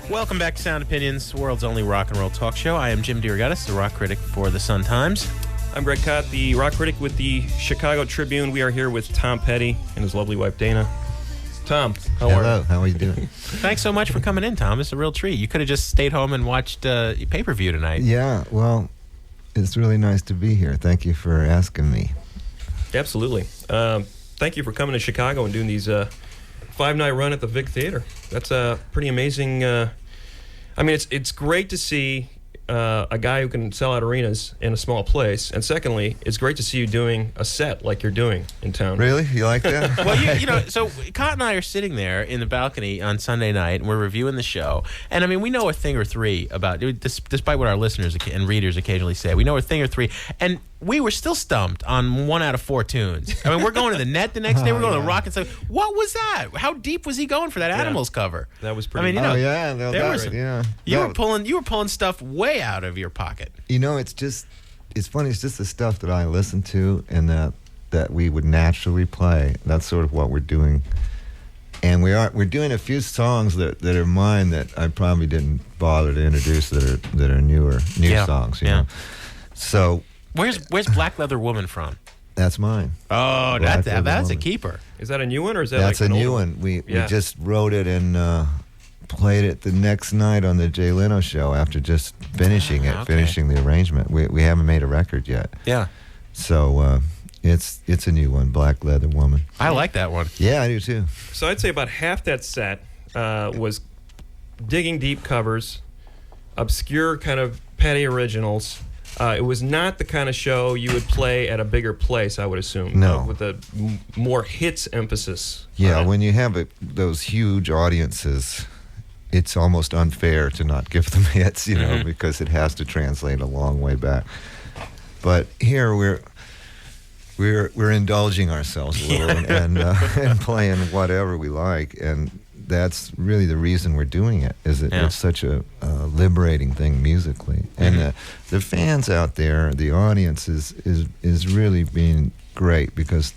Welcome back to Sound Opinions, the world's only rock and roll talk show. I am Jim DeRogatis, the rock critic for the Sun-Times. I'm Greg Cott, the rock critic with the Chicago Tribune. We are here with Tom Petty and his lovely wife, Dana. Tom, how are you? Hello, how are you doing? Thanks so much for coming in, Tom. It's a real treat. You could have just stayed home and watched pay-per-view tonight. Yeah, well, it's really nice to be here. Thank you for asking me. Absolutely. Thank you for coming to Chicago and doing these 5-night run at the Vic Theatre. That's a pretty amazing... I mean, it's great to see a guy who can sell out arenas in a small place. And secondly, it's great to see you doing a set like you're doing in town. Really? You like that? Well, so Cott and I are sitting there in the balcony on Sunday night, and we're reviewing the show. And, I mean, we know a thing or three about, despite what our listeners and readers occasionally say, we know a thing or three. And we were still stumped on 1 out of 4 tunes. I mean, we're going to the Net the next day. We're going to Rock and stuff. What was that? How deep was he going for that Animals cover? That was pretty. I mean, you were pulling stuff way out of your pocket. You know, it's funny. It's just the stuff that I listen to and that we would naturally play. That's sort of what we're doing. And we're doing a few songs that are mine that I probably didn't bother to introduce that are new songs. You know? So. Where's Black Leather Woman from? That's mine. Oh, that's a keeper. Is that a new one or is that that's like a new one? We just wrote it and played it the next night on the Jay Leno show after just finishing the arrangement. We haven't made a record yet. Yeah. So it's a new one, Black Leather Woman. I like that one. Yeah, I do too. So I'd say about half that set was digging deep covers, obscure kind of Petty originals. It was not the kind of show you would play at a bigger place, I would assume. No. With a more hits emphasis. Yeah, when you have those huge audiences, it's almost unfair to not give them hits, you know, because it has to translate a long way back. But here we're indulging ourselves a little and playing whatever we like, and that's really the reason we're doing it. It's such a liberating thing musically, and the fans out there, the audience is really being great because,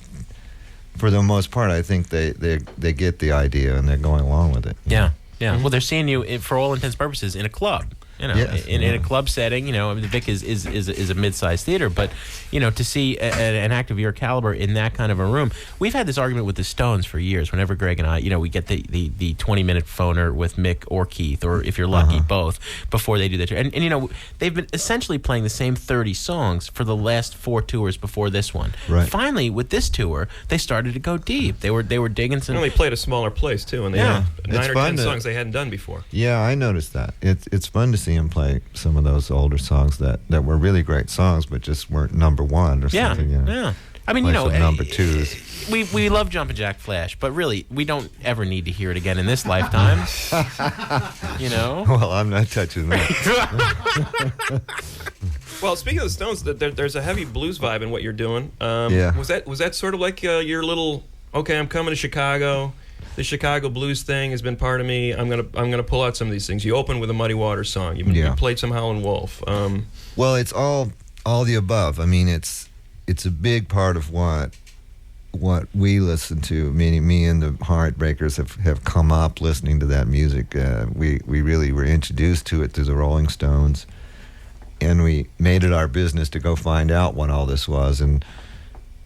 for the most part, I think they get the idea and they're going along with it. Yeah. Well, they're seeing you for all intents and purposes in a club. You know, in a club setting, you know, I mean, the Vic is a mid-sized theater, but, you know, to see an act of your caliber in that kind of a room, we've had this argument with the Stones for years. Whenever Greg and I, you know, we get the 20-minute phoner with Mick or Keith, or if you're lucky, both, before they do the tour. And, you know, they've been essentially playing the same 30 songs for the last 4 tours before this one. Right. Finally, with this tour, they started to go deep. They were digging some... And they played a smaller place, too, and they had 9 or 10 songs they hadn't done before. Yeah, I noticed that. It's fun to see him play some of those older songs that were really great songs, but just weren't number one or something. You know. Yeah. I mean, you know, number twos. We love Jumpin' Jack Flash, but really, we don't ever need to hear it again in this lifetime. You know. Well, I'm not touching that. Well, speaking of the Stones, there's a heavy blues vibe in what you're doing. Was that sort of like your little? Okay, I'm coming to Chicago. The Chicago blues thing has been part of me. I'm gonna pull out some of these things. You open with a Muddy Waters song. You played some Howlin' Wolf. Well, it's all the above. I mean, it's a big part of what we listen to. Meaning, me and the Heartbreakers have come up listening to that music. We really were introduced to it through the Rolling Stones, and we made it our business to go find out what all this was. And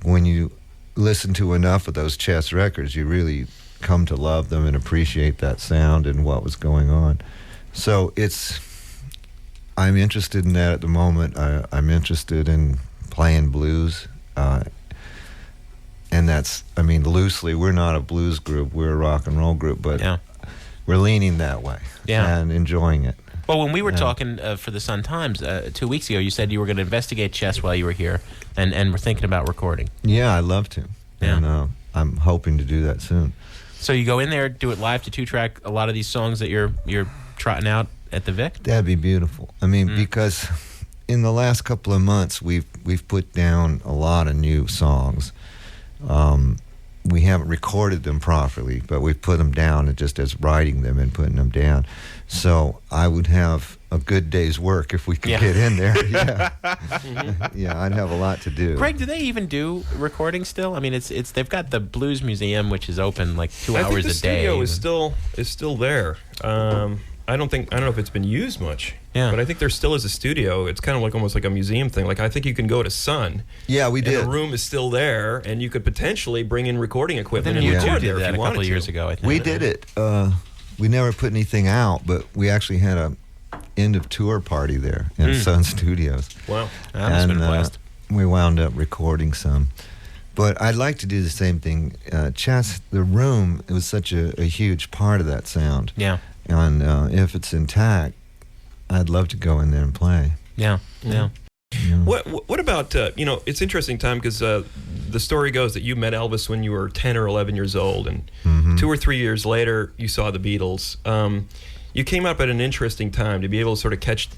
when you listen to enough of those Chess records, you really come to love them and appreciate that sound and what was going on. So I'm interested in that at the moment. I'm interested in playing blues, and that's, I mean, loosely, we're not a blues group, we're a rock and roll group, but we're leaning that way and enjoying it. Well, when we were talking for the Sun-Times 2 weeks ago, you said you were going to investigate Chess while you were here, and were thinking about recording. Yeah, I'd love to. Yeah. And I'm hoping to do that soon. So you go in there, do it live to 2-track a lot of these songs that you're trotting out at the Vic? That'd be beautiful. I mean, because in the last couple of months, we've put down a lot of new songs. We haven't recorded them properly, but we've put them down just as writing them and putting them down. So I would have a good day's work if we could get in there. Yeah, yeah, I'd have a lot to do. Greg, do they even do recording still? I mean, it's they've got the Blues Museum, which is open like 2 hours a day. The studio is still there. I don't know if it's been used much. Yeah. But I think there still is a studio. It's kind of like almost like a museum thing. Like I think you can go to Sun. Yeah, we did. And the room is still there, and you could potentially bring in recording equipment Then and you record did there that if a you couple wanted of years to. ago, I think. We did it. We never put anything out, but we actually had a end of tour party there in Sun Studios. Wow. That must have been a blast. We wound up recording some. But I'd like to do the same thing. The room, it was such a huge part of that sound. Yeah. And if it's intact, I'd love to go in there and play. Yeah. Yeah. What about, it's interesting time because the story goes that you met Elvis when you were 10 or 11 years old, and 2 or 3 years later you saw the Beatles. You came up at an interesting time to be able to sort of catch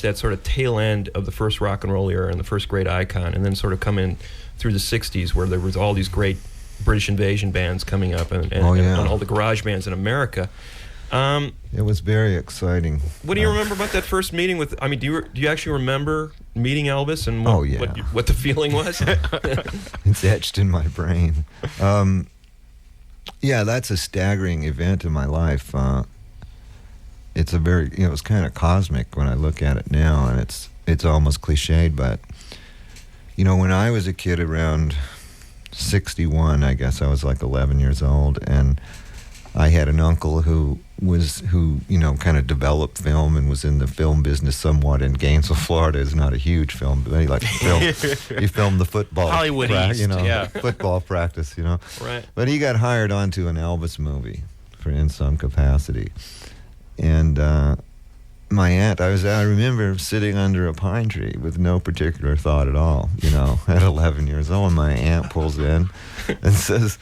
that sort of tail end of the first rock and roll era and the first great icon, and then sort of come in through the 60s where there was all these great British invasion bands coming up and all the garage bands in America. It was very exciting. What do you remember about that first meeting with? I mean, do you actually remember meeting Elvis and what the feeling was? It's etched in my brain. Yeah, that's a staggering event in my life. It's it was kind of cosmic when I look at it now, and it's almost cliched, but when I was a kid around 61, I guess I was like 11 years old, and I had an uncle who kind of developed film and was in the film business somewhat in Gainesville, Florida. It's not a huge film, but he liked to film. He filmed the football, Hollywood East, football practice, Right. But he got hired onto an Elvis movie in some capacity, and my aunt, I remember sitting under a pine tree with no particular thought at all, at 11 years old. And my aunt pulls in and says,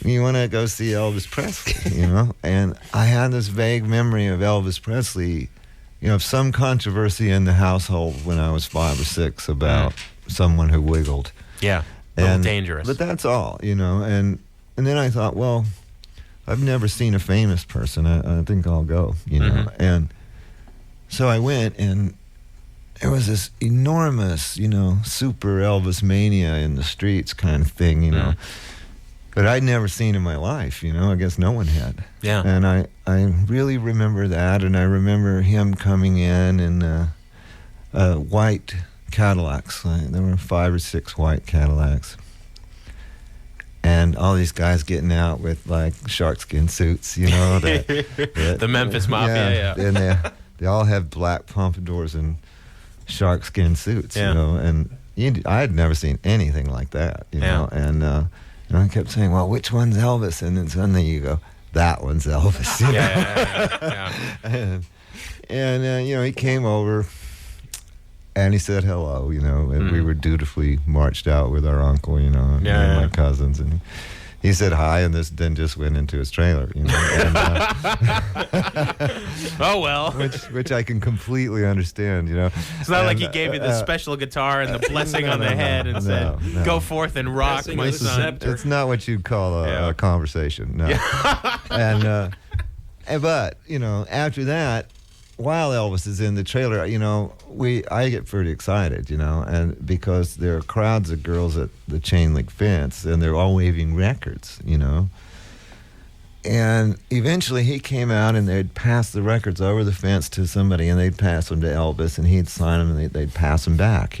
"You want to go see Elvis Presley?" And I had this vague memory of Elvis Presley, of some controversy in the household when I was 5 or 6 about someone who wiggled. Yeah, a little dangerous. But that's all, and then I thought, well, I've never seen a famous person. I think I'll go, and so I went, and there was this enormous, super Elvis mania in the streets kind of thing, But I'd never seen in my life, I guess no one had. Yeah. And I really remember that, and I remember him coming in white Cadillacs. There were 5 or 6 white Cadillacs. And all these guys getting out with, like, sharkskin suits, The Memphis Mafia, yeah. And they all have black pompadours and sharkskin suits, and I had never seen anything like that, and I kept saying, well, which one's Elvis? And then suddenly you go, that one's Elvis. And he came over and he said hello, and we were dutifully marched out with our uncle, and my cousins, and he said hi, and then just went into his trailer, and, oh well, which I can completely understand, It's not like he gave you the special guitar and the blessing on the head and said, "Go forth and rock, Blessing my of the son." scepter. It's not what you'd call a conversation, no. But after that, while Elvis is in the trailer, I get pretty excited, and because there are crowds of girls at the chain link fence, and they're all waving records, And eventually he came out, and they'd pass the records over the fence to somebody, and they'd pass them to Elvis, and he'd sign them, and they'd pass them back,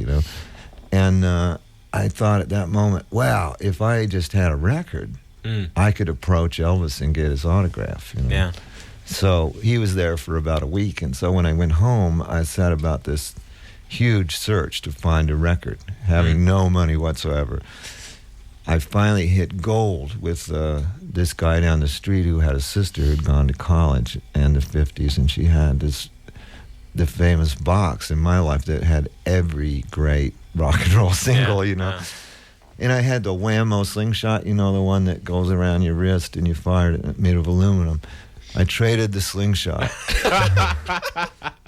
And I thought at that moment, wow, if I just had a record, I could approach Elvis and get his autograph, Yeah. So he was there for about a week, and so when I went home, I set about this huge search to find a record, having no money whatsoever. I finally hit gold with this guy down the street who had a sister who'd gone to college in the 50s, and she had the famous box in my life that had every great rock and roll single, And I had the Whammo slingshot, the one that goes around your wrist and you fire it, made of aluminum. I traded the slingshot.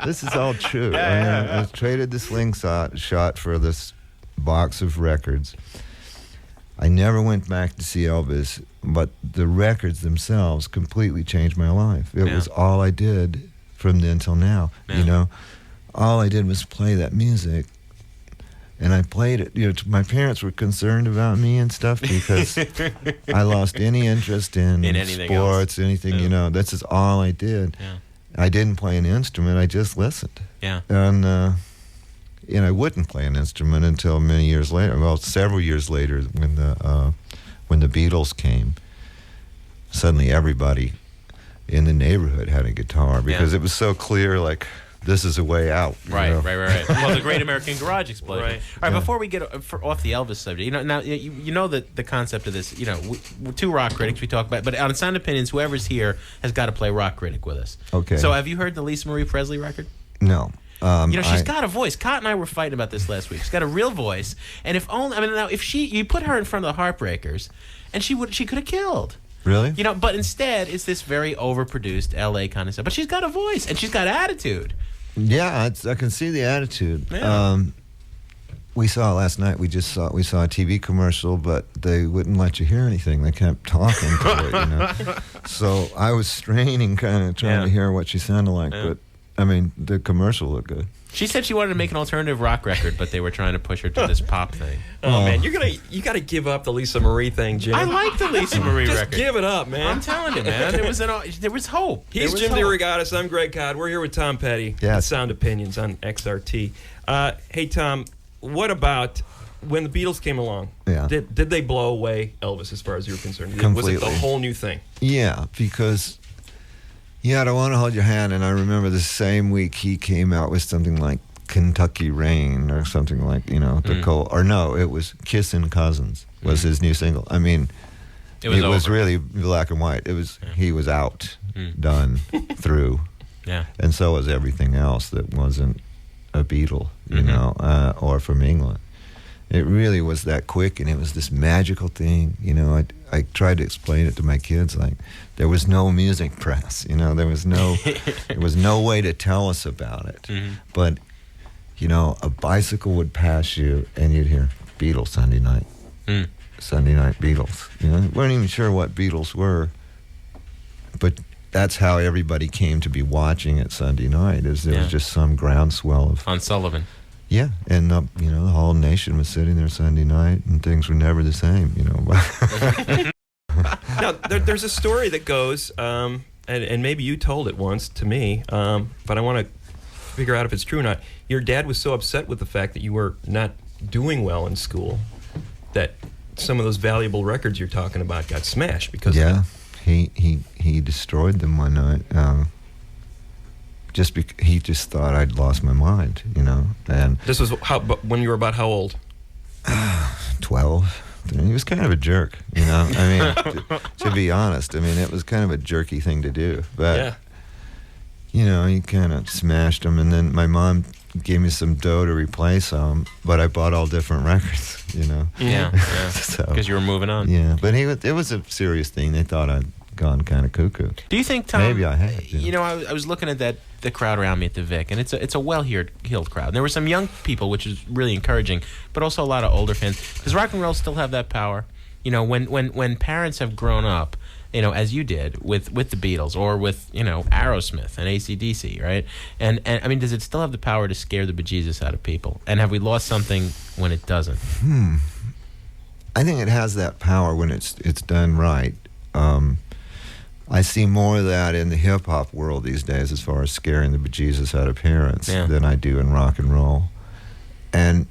This is all true. I traded the slingshot for this box of records. I never went back to see Elvis, but the records themselves completely changed my life. It was all I did from then till now. All I did was play that music. And I played it. My parents were concerned about me and stuff because I lost any interest in anything sports, else. anything. This is all I did. Yeah. I didn't play an instrument. I just listened. Yeah. And I wouldn't play an instrument until many years later. Well, several years later, when the Beatles came, suddenly everybody in the neighborhood had a guitar because it was so clear, like, this is a way out. Right. Well, the Great American Garage Explosion. Right. All right, before we get off the Elvis subject, now you know the concept of this. We're two rock critics we talk about, but on Sound Opinions, whoever's here has got to play rock critic with us. Okay. So have you heard the Lisa Marie Presley record? No. She's got a voice. Cott and I were fighting about this last week. She's got a real voice, and if you put her in front of the Heartbreakers, and she could have killed. Really? But instead it's this very overproduced LA kind of stuff. But she's got a voice and she's got attitude. Yeah, I can see the attitude. Yeah. We saw last night. We saw a TV commercial, but they wouldn't let you hear anything. They kept talking to it. So I was straining, kind of trying to hear what she sounded like. Yeah. But I mean, the commercial looked good. She said she wanted to make an alternative rock record, but they were trying to push her to this pop thing. Oh man, you gotta give up the Lisa Marie thing, Jim. I like the Lisa Marie Just record. give it up, man. I'm telling you, man. There was hope. He's Jim DeRogatis. I'm Greg Codd. We're here with Tom Petty. Yes. Sound Opinions on XRT. Hey, Tom, what about when the Beatles came along? Yeah. Did they blow away Elvis as far as you're concerned? Completely. Was it the whole new thing? Yeah, because I don't want to hold your hand. And I remember the same week he came out with something like Kentucky Rain or something like, it was Kissin' Cousins was his new single. I mean, it was really black and white. He was out, done, through. Yeah. And so was everything else that wasn't a Beatle, or from England. It really was that quick, and it was this magical thing. I tried to explain it to my kids, like, there was no music press, there was no way to tell us about it. Mm-hmm. But, a bicycle would pass you, and you'd hear Beatles Sunday night. Sunday night Beatles. Weren't even sure what Beatles were, but that's how everybody came to be watching it Sunday night. There was just some groundswell of on Sullivan. Yeah, and the whole nation was sitting there Sunday night, and things were never the same. Now, there's a story that goes, and maybe you told it once to me, but I want to figure out if it's true or not. Your dad was so upset with the fact that you were not doing well in school that some of those valuable records you're talking about got smashed because of that. He destroyed them one night. He just thought I'd lost my mind, and this was when you were about how old? 12. He was kind of a jerk, I mean, to be honest. I mean, it was kind of a jerky thing to do, but he kind of smashed them, and then my mom gave me some dough to replace them, but I bought all different records, Yeah, because you were moving on. Yeah, but it was a serious thing. They thought I'd gone kind of cuckoo. Do you think, Tom? Maybe I had. I was looking at the crowd around me at the Vic, and it's a well-heeled crowd. And there were some young people, which is really encouraging, but also a lot of older fans, because rock and roll still have that power. When parents have grown up, as you did with the Beatles or with Aerosmith and AC/DC, right? And I mean, does it still have the power to scare the bejesus out of people? And have we lost something when it doesn't? I think it has that power when it's done right. I see more of that in the hip-hop world these days as far as scaring the bejesus out of parents than I do in rock and roll. And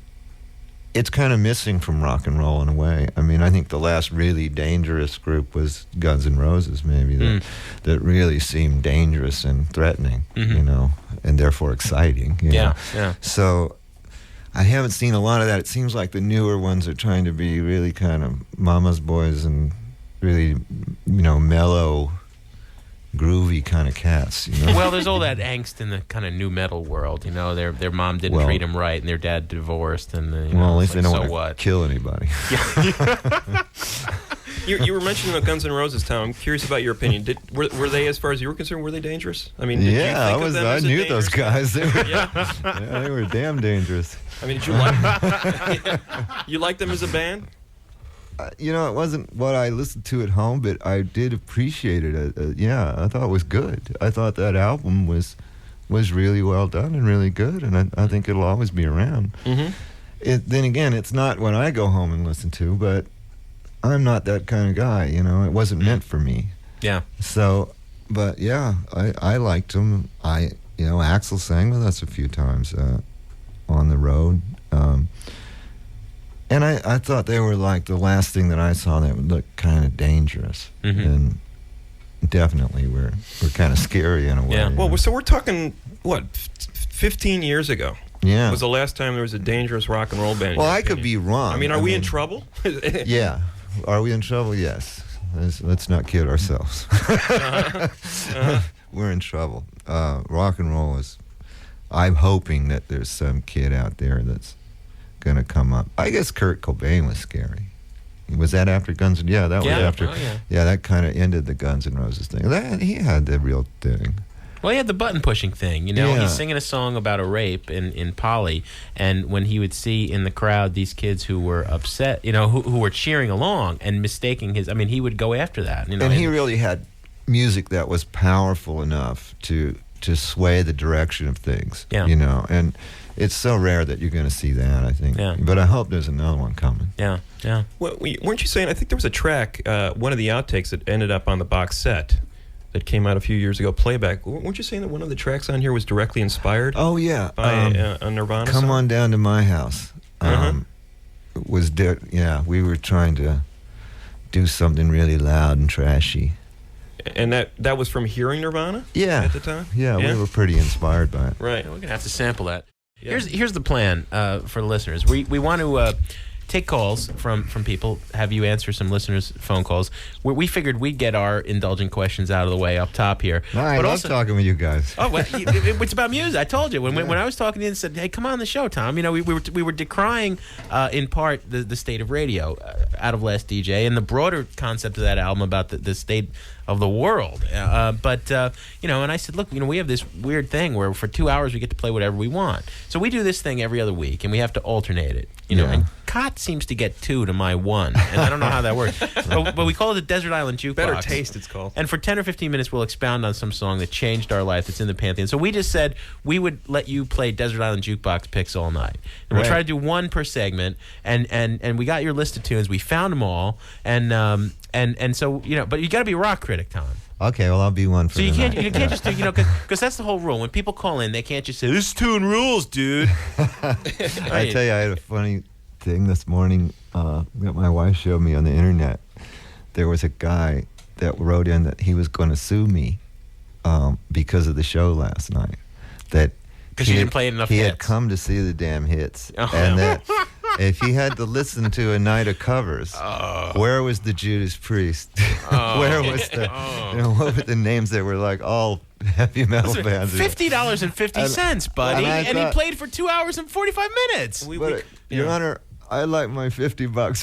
it's kind of missing from rock and roll in a way. I mean, I think the last really dangerous group was Guns N' Roses, maybe, that really seemed dangerous and threatening, and therefore exciting. Yeah. So I haven't seen a lot of that. It seems like the newer ones are trying to be really kind of mama's boys and really, mellow, groovy kind of cats. Well, there's all that angst in the kind of new metal world. Their mom didn't treat them right, and their dad divorced, and at least they don't want to kill anybody. You were mentioning the Guns N' Roses, Tom. I'm curious about your opinion. Were they, as far as you were concerned, were they dangerous? I mean, did you think of them as I knew those guys. They were, yeah, they were damn dangerous. I mean, did you like you like them as a band? It wasn't what I listened to at home, but I did appreciate it. I thought it was good. I thought that album was really well done and really good, and I think it'll always be around. Mm-hmm. Then again, it's not what I go home and listen to, but I'm not that kind of guy. It wasn't meant for me. Yeah. So But yeah, I liked them. Axl sang with us a few times on the road. And I thought they were like the last thing that I saw that would look kind of dangerous. Mm-hmm. And definitely were kind of scary in a way. Yeah. Well, so we're talking, 15 years ago? Yeah. Was the last time there was a dangerous rock and roll band? Well, I could be wrong. I mean, are we in trouble? Yeah. Are we in trouble? Yes. Let's not kid ourselves. We're in trouble. Rock and roll is... I'm hoping that there's some kid out there that's going to come up. I guess Kurt Cobain was scary. Was that after Guns N' Yeah, that was after. Oh, yeah. Yeah, that kind of ended the Guns N' Roses thing. He had the real thing. Well, he had the button pushing thing. Yeah. He's singing a song about a rape in Polly, and when he would see in the crowd these kids who were upset, who were cheering along and mistaking his. I mean, he would go after that. And he really had music that was powerful enough to sway the direction of things. Yeah. And it's so rare that you're going to see that, I think. Yeah. But I hope there's another one coming. Yeah, yeah. Well, weren't you saying, I think there was a track, one of the outtakes that ended up on the box set that came out a few years ago, Playback. Weren't you saying that one of the tracks on here was directly inspired? Oh, yeah. By a Nirvana Come song? On Down to My House. We were trying to do something really loud and trashy. And that was from hearing Nirvana? Yeah. At the time? Yeah, we were pretty inspired by it. Right. We're going to have to sample that. Yeah. Here's the plan for the listeners. We want to take calls from people, have you answer some listeners' phone calls. We figured we'd get our indulgent questions out of the way up top here. I love talking with you guys. Oh, well, it's about music. I told you when I was talking to you and said, "Hey, come on the show, Tom." We were decrying in part the state of radio out of Last DJ and the broader concept of that album about the state of the world. But and I said, look, we have this weird thing where for 2 hours we get to play whatever we want. So we do this thing every other week, and we have to alternate it. And Cot seems to get 2 to my 1, and I don't know how that works. But we call it the Desert Island Jukebox. Better Taste, it's called. And for 10 or 15 minutes, we'll expound on some song that changed our life that's in the Pantheon. So we just said we would let you play Desert Island Jukebox picks all night. And we'll try to do one per segment, and we got your list of tunes. We found them all, and so, but you got to be a rock critic, Tom. Okay, well, I'll be one for so you can't just do, because that's the whole rule. When people call in, they can't just say, "This tune rules, dude." I tell you, I had a funny thing this morning that my wife showed me on the internet. There was a guy that wrote in that he was going to sue me because of the show last night. That because you didn't play enough hits. He hits. had come to see the damn hits, and that if he had to listen to a night of covers, where was the Judas Priest? Where was the what were the names that were like all heavy metal bands? $50.50, buddy, and he played for 2 hours and 45 minutes. Your Honor, I like my $50 back.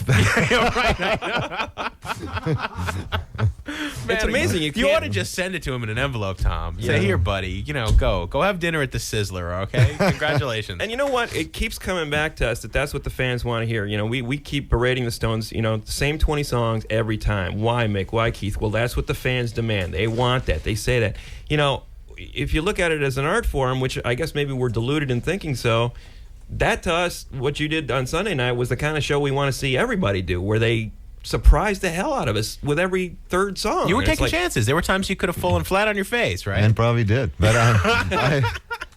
Man, it's amazing. You ought to just send it to him in an envelope, Tom. Say, "Here, buddy, go have dinner at the Sizzler, okay? Congratulations." And you know what? It keeps coming back to us that's what the fans want to hear. We keep berating the Stones. The same 20 songs every time. Why, Mick? Why, Keith? Well, that's what the fans demand. They want that. They say that. If you look at it as an art form, which I guess maybe we're deluded in thinking so. That to us, what you did on Sunday night was the kind of show we want to see everybody do, where they surprised the hell out of us with every third song. You were taking chances. There were times you could have fallen flat on your face, right? And probably did. But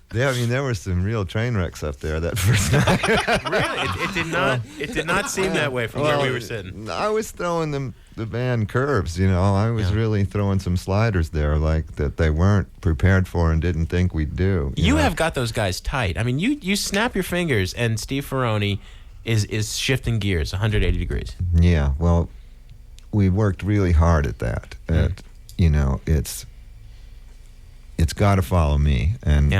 there were some real train wrecks up there that first night. Really? It did not seem that way from where we were sitting. I was throwing the band curves, I was really throwing some sliders there like that they weren't prepared for and didn't think we'd do. You have got those guys tight. I mean, you snap your fingers and Steve Ferroni is shifting gears 180 degrees. Yeah, well, we worked really hard at that. It's got to follow me, and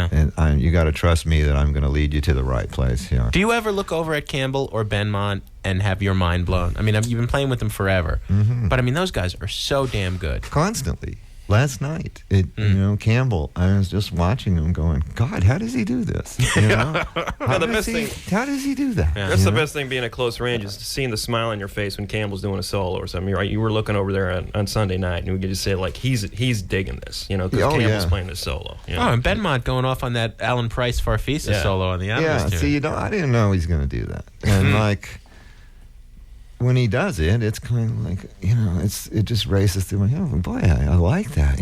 you got to trust me that I'm going to lead you to the right place. Do you ever look over at Campbell or Benmont and have your mind blown? I mean, you've been playing with them forever, but I mean, those guys are so damn good. Constantly. Last night, Campbell, I was just watching him going, God, how does he do this? How does he do that? Yeah. That's the best thing being at close range is seeing the smile on your face when Campbell's doing a solo or something. You were looking over there on Sunday night, and we could just say, like, he's digging this, because Campbell's playing this solo. And Benmont going off on that Alan Price Farfisa solo on the Atlas tune. See, I didn't know he's going to do that. And, when he does it, it's kind of like, it just races through my head. Boy, I like that.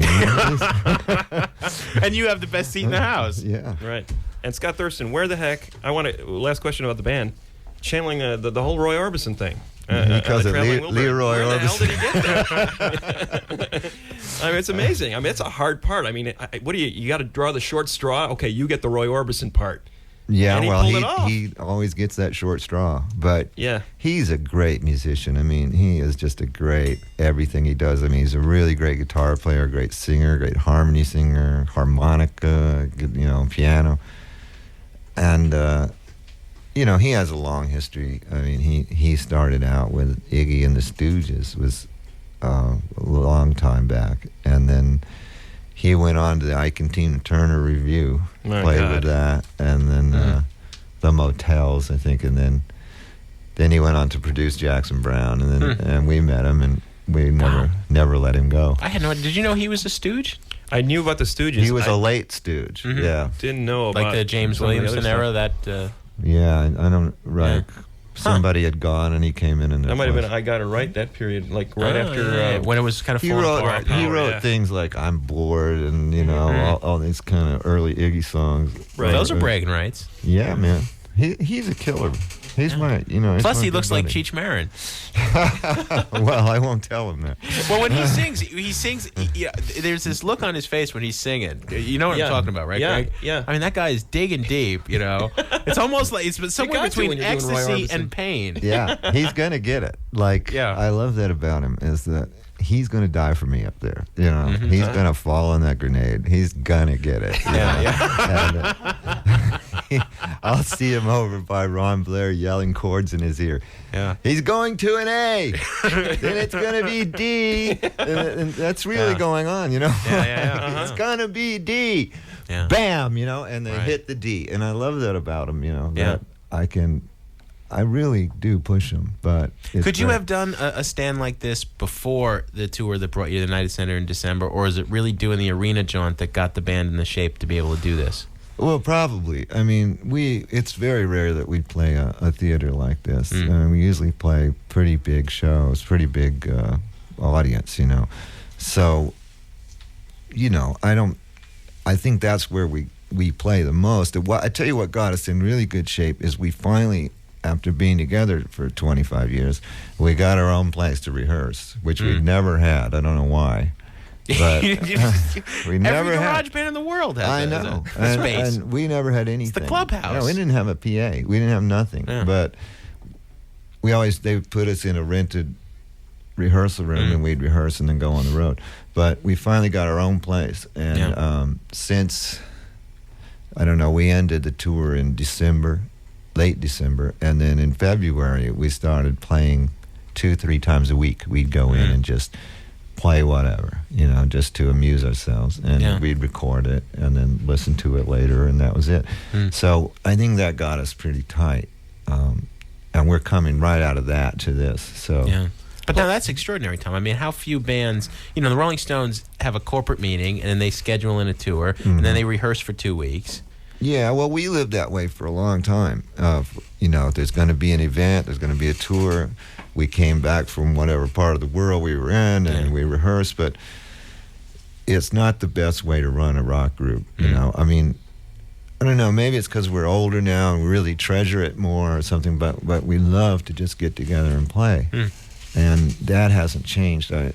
And you have the best seat in the house. Yeah. Right. And Scott Thurston, where the heck? Last question about the band, channeling the whole Roy Orbison thing. Because of Traveling Wilburys. Leroy Where the hell Orbison. did he get there? I mean, it's amazing. I mean, it's a hard part. I mean, what do you got to draw the short straw? Okay, you get the Roy Orbison part. Yeah, and he well, pulled it off. he always gets that short straw. But yeah, he's a great musician. I mean, he is just a great everything he does. I mean, he's a really great guitar player, great singer, great harmony singer, harmonica, piano. And, he has a long history. I mean, he started out with Iggy and the Stooges, was a long time back. And then he went on to the Ike and Tina Turner Review, played with that, and then the Motels, I think, and then he went on to produce Jackson Browne, and then and we met him, and we never let him go. I had no idea. Did you know he was a Stooge? I knew about the Stooges. He was a late Stooge. Mm-hmm. Yeah, didn't know about like the James Williamson era. That yeah, I don't right. Yeah. Somebody had gone, and he came in, and that might have been I Got It Right, that period, like right after when it was kind of he falling wrote apart. he wrote things like "I'm Bored" and all these kind of early Iggy songs. Right. Those are bragging rights. Yeah, man. He's a killer. He's my Plus, he looks like Cheech Marin. Well, I won't tell him that. Well, when he sings. There's this look on his face when he's singing. You know what I'm talking about, right, Greg? Yeah. I mean, that guy is digging deep. It's almost like it's somewhere between ecstasy and pain. Yeah, he's gonna get it. I love that about him is that he's gonna die for me up there. He's gonna fall on that grenade. He's gonna get it. And, I'll see him over by Ron Blair yelling chords in his ear. Yeah, he's going to an A, then it's gonna be D, and that's really going on. It's gonna be D. Yeah. Bam, and they hit the D, and I love that about him. That I really do push him. But could you have done a stand like this before the tour that brought you to the United Center in December, or is it really doing the arena jaunt that got the band in the shape to be able to do this? Well, probably. I mean, it's very rare that we play a theater like this. We usually play pretty big shows, pretty big audience, So, I think that's where we play the most. I tell you what got us in really good shape is we finally, after being together for 25 years, we got our own place to rehearse, which we'd never had. I don't know why. But we never every had. Garage band in the world has a space. And we never had anything. It's the Clubhouse. No, we didn't have a PA. We didn't have nothing. Yeah. But they put us in a rented rehearsal room, and we'd rehearse and then go on the road. But we finally got our own place, and since we ended the tour in December, late December, and then in February we started playing 2-3 times a week. We'd go in and just play whatever, just to amuse ourselves, and we'd record it and then listen to it later, and that was it. So I think that got us pretty tight, and we're coming right out of that to this. So but now that's extraordinary, Tom. I mean, how few bands, the Rolling Stones have a corporate meeting and then they schedule in a tour and then they rehearse for 2 weeks. Yeah, well, we lived that way for a long time. There's going to be an event, there's going to be a tour. We came back from whatever part of the world we were in, and we rehearsed, but it's not the best way to run a rock group, I mean, I don't know, maybe it's because we're older now and we really treasure it more or something, but we love to just get together and play. And that hasn't changed. I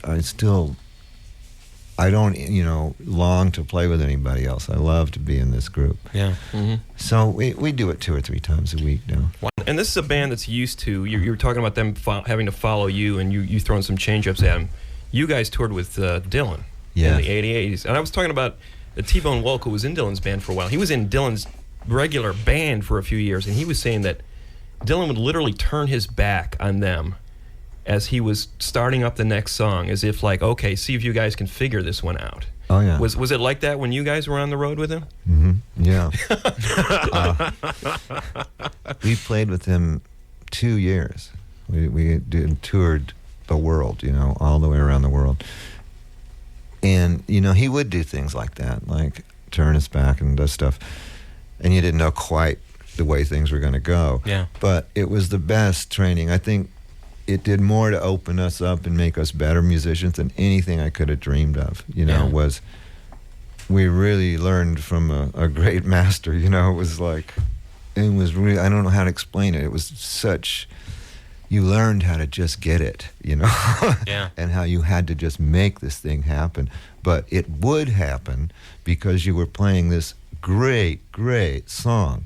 don't, long to play with anybody else. I love to be in this group. Yeah. So we do it 2 or 3 times a week now. And this is a band that's used to, you were talking about them having to follow you, and you throwing some change-ups at them. You guys toured with Dylan in the 80s. And I was talking about T-Bone Walker, who was in Dylan's band for a while. He was in Dylan's regular band for a few years, and he was saying that Dylan would literally turn his back on them as he was starting up the next song, as if like, okay, see if you guys can figure this one out. Oh, yeah. Was it like that when you guys were on the road with him? Yeah. We played with him 2 years. We toured the world, all the way around the world. And, he would do things like that, like turn his back and do stuff. And you didn't know quite the way things were going to go. Yeah. But it was the best training. I think it did more to open us up and make us better musicians than anything I could have dreamed of. Was we really learned from a great master. It was like, it was really, I don't know how to explain it. It was such, you learned how to just get it, Yeah. and how you had to just make this thing happen. But it would happen because you were playing this great, great song.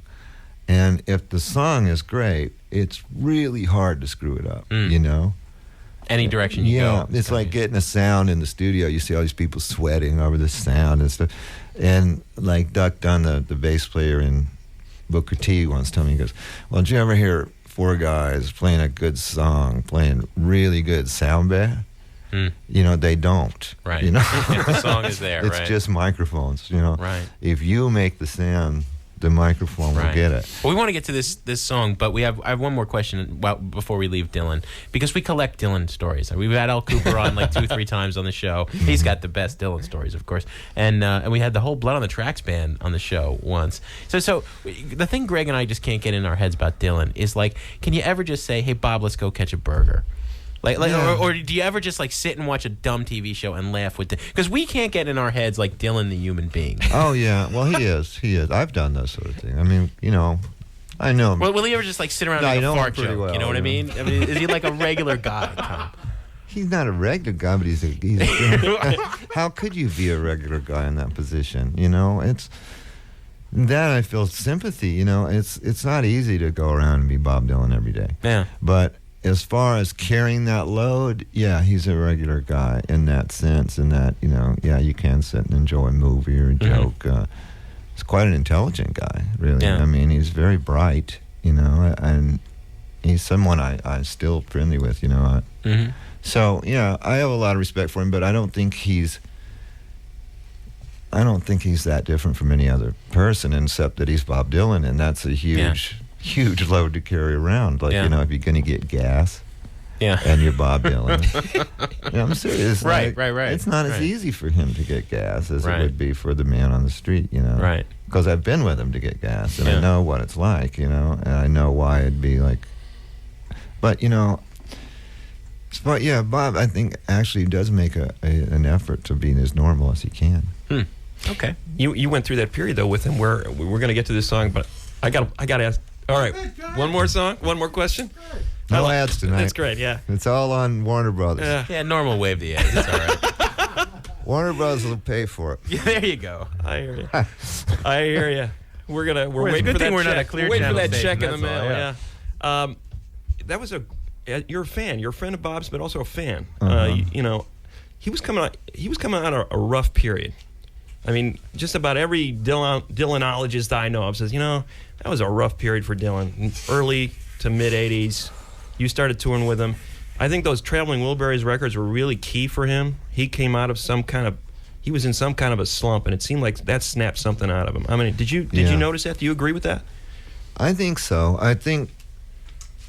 And if the song is great, it's really hard to screw it up, Any direction you go. Yeah, it's like getting a sound in the studio. You see all these people sweating over the sound and stuff. And like Duck Dunn, the bass player in Booker T once told me, he goes, well, did you ever hear 4 guys playing a good song, playing really good sound bad? They don't. Right. If the song is there, it's right. just microphones, Right. If you make the sound, the microphone will get it. Well, we want to get to this song, but I have one more question before we leave Dylan, because we collect Dylan stories. We've had Al Cooper on like 2-3 times on the show. He's got the best Dylan stories, of course, and we had the whole Blood on the Tracks band on the show once. So the thing Greg and I just can't get in our heads about Dylan is like, can you ever just say, "Hey Bob, let's go catch a burger"? Or do you ever just like sit and watch a dumb TV show and laugh with because we can't get in our heads like Dylan the human being. Oh yeah, well he is. I've done that sort of thing. I mean, I know him. Well, will he ever just like sit around and make a fart joke? Well, you know what I mean? Is he like a regular guy, Tom? He's not a regular guy, but he's how could you be a regular guy in that position? It's that I feel sympathy. It's not easy to go around and be Bob Dylan every day. Yeah, but as far as carrying that load, yeah, he's a regular guy in that sense. In that, you can sit and enjoy a movie or a joke. He's quite an intelligent guy, really. Yeah. I mean, he's very bright, and he's someone I'm still friendly with, So, yeah, I have a lot of respect for him, but I don't think he's that different from any other person, except that he's Bob Dylan, and that's a huge load to carry around. Like, if you're going to get gas, and you're Bob Dylan. I'm serious. Right. It's not as easy for him to get gas as it would be for the man on the street, Right. Because I've been with him to get gas, and I know what it's like, and I know why it'd be like. But, Bob, I think, actually does make an effort to be as normal as he can. Okay. You went through that period, though, with him where we're going to get to this song, but I got to ask. All right, one more song, one more question. No ads tonight. That's great, yeah. It's all on Warner Brothers. Yeah, normal wave the ads. It's all right. Warner Brothers will pay for it. Yeah, there you go. I hear you. We're waiting for that check. We're not a clear waiting for channel that check in the station, mail. that's all, That was you're a fan. You're a friend of Bob's, but also a fan. He was coming out of a rough period. I mean, just about every Dylanologist I know of says, that was a rough period for Dylan. Early to mid-'80s, you started touring with him. I think those Traveling Wilburys records were really key for him. He came out of he was in some kind of a slump, and it seemed like that snapped something out of him. I mean, did you notice that? Do you agree with that? I think so. I think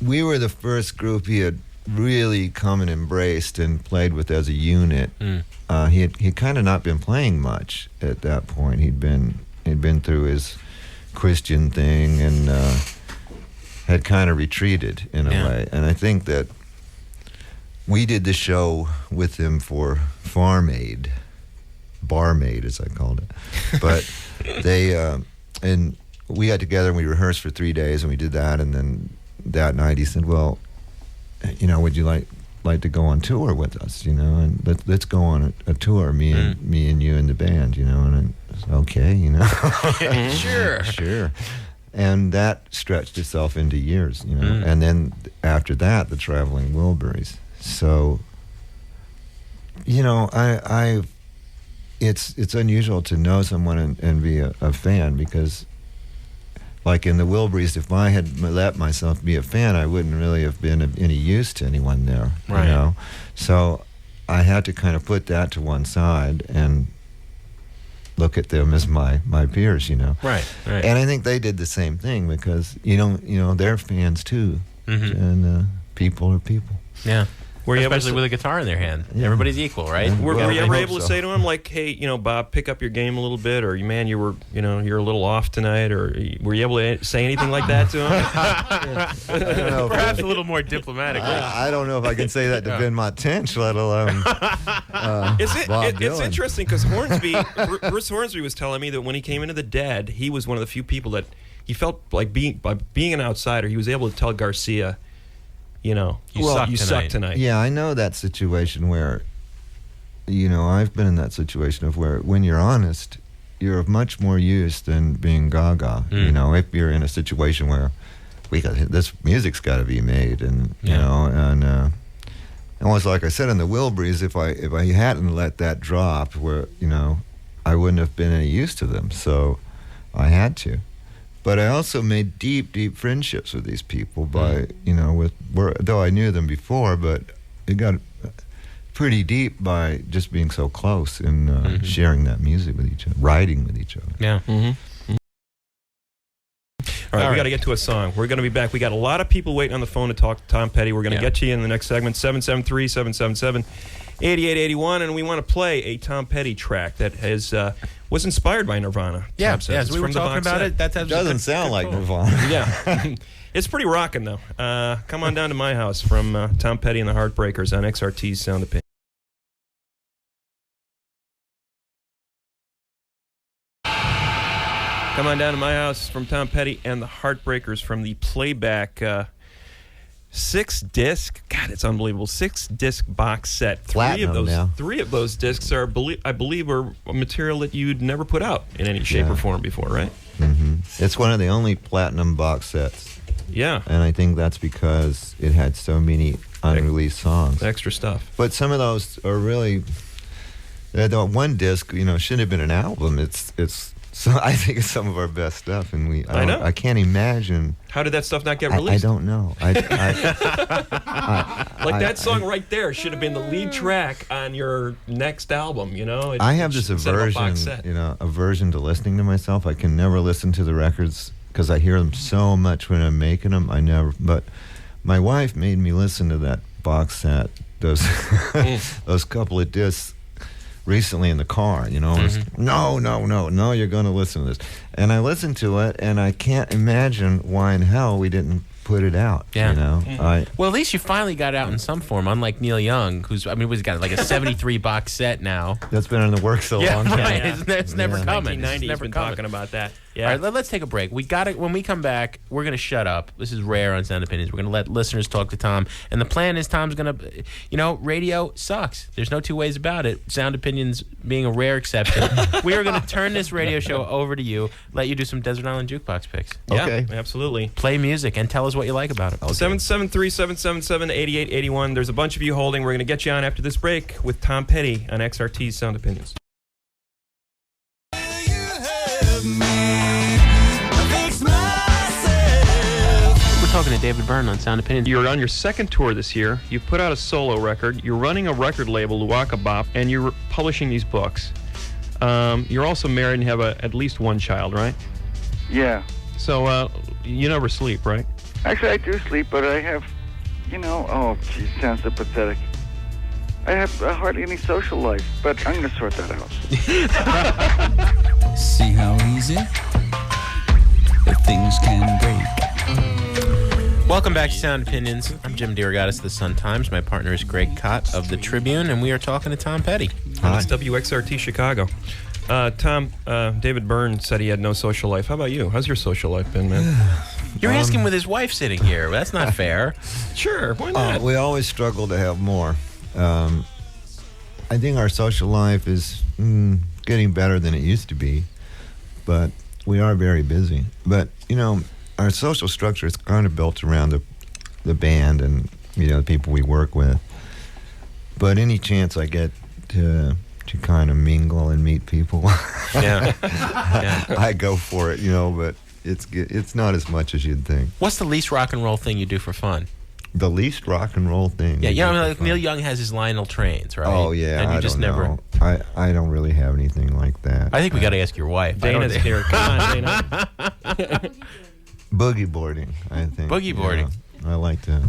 we were the first group he had really come and embraced and played with as a unit. He had kind of not been playing much at that point. He'd been through his Christian thing and had kind of retreated in a way. And I think that we did the show with him for barmaid as I called it. But they and we got together and we rehearsed for 3 days and we did that, and then that night he said, well, would you like to go on tour with us, and let's go on a tour, me and you and the band, and I said, okay, sure. And that stretched itself into years, and then after that, the Traveling Wilburys. So, it's unusual to know someone and be a fan, because like in the Wilburys, if I had let myself be a fan, I wouldn't really have been of any use to anyone there. Right. So I had to kind of put that to one side and look at them as my peers, Right. And I think they did the same thing, because they're fans too, and people are people. Yeah. Especially with a guitar in their hand. Yeah. Everybody's equal, right? Were you ever able to say to him, like, hey, Bob, pick up your game a little bit, or man, you're a little off tonight, or were you able to say anything like that to him? I don't know. Perhaps a little more diplomatically. I don't know if I can say that to Ben Tench, let alone It's interesting because Bruce Hornsby was telling me that when he came into the Dead, he was one of the few people that he felt like by being an outsider, he was able to tell Garcia, you suck tonight. Yeah, I know that situation where, I've been in that situation of where when you're honest, you're of much more use than being gaga. If you're in a situation where this music's got to be made, and almost like I said in the Wilburys, if I hadn't let that drop, where I wouldn't have been any use to them, so I had to. But I also made deep, deep friendships with these people by, though I knew them before, but it got pretty deep by just being so close and sharing that music with each other, writing with each other. Yeah. All right, we got to get to a song. We're going to be back. We got a lot of people waiting on the phone to talk to Tom Petty. We're going to get you in the next segment, 773-777-8881, and we want to play a Tom Petty track that was inspired by Nirvana. Yeah, as we were talking about it. That doesn't sound like Nirvana. Yeah. It's pretty rocking, though. Come on down to my house from Tom Petty and the Heartbreakers on XRT's Sound Opinion. Come on down to my house from Tom Petty and the Heartbreakers from the Playback 6-disc. God, it's unbelievable. 6-disc box set. Three of those discs are, I believe, are material that you'd never put out in any shape or form before, right? Mm-hmm. It's one of the only platinum box sets. Yeah. And I think that's because it had so many unreleased songs. Extra stuff. But some of those are really... one disc, shouldn't have been an album. So I think it's some of our best stuff, and I can't imagine. How did that stuff not get released? I don't know. That song right there should have been the lead track on your next album. I have this aversion to listening to myself. I can never listen to the records because I hear them so much when I'm making them. But my wife made me listen to that box set, those couple of discs. Recently in the car, no, you're going to listen to this. And I listened to it, and I can't imagine why in hell we didn't put it out. Yeah. Well, at least you finally got it out in some form, unlike Neil Young, who's got like a 73 box set now. That's been in the works a long time. Right. It's never coming. 1990, he's been talking about that. Yeah. All right, let's take a break. When we come back, we're going to shut up. This is rare on Sound Opinions. We're going to let listeners talk to Tom. And the plan is Tom's going to, radio sucks. There's no two ways about it. Sound Opinions being a rare exception. We are going to turn this radio show over to you, let you do some Desert Island Jukebox picks. Okay. Yeah, absolutely. Play music and tell us what you like about it. Okay. 773-777-8881. There's a bunch of you holding. We're going to get you on after this break with Tom Petty on XRT's Sound Opinions. Talking to David Byrne on Sound Opinions. You're on your second tour this year. You've put out a solo record. You're running a record label, Luaka Bop, and you're publishing these books. You're also married and have at least one child, right? Yeah. So you never sleep, right? Actually, I do sleep, but I have, oh, geez, sounds so pathetic. I have hardly any social life, but I'm going to sort that out. See how easy things can break. Welcome back to Sound Opinions. I'm Jim DeRogatis of the Sun-Times. My partner is Greg Cott of the Tribune, and we are talking to Tom Petty. Hi. It's WXRT Chicago. Tom, David Byrne said he had no social life. How about you? How's your social life been, man? You're asking with his wife sitting here. That's not fair. Sure, why not? We always struggle to have more. I think our social life is getting better than it used to be, but we are very busy. But, our social structure is kind of built around the band and, the people we work with. But any chance I get to kind of mingle and meet people, I go for it, but it's not as much as you'd think. What's the least rock and roll thing you do for fun? The least rock and roll thing? Yeah, like Neil Young has his Lionel Trains, right? Oh, yeah, and you I just don't know. I don't really have anything like that. I think we got to ask your wife. Dana's here. Come on, Dana. Boogie boarding, I think. Boogie boarding. I like to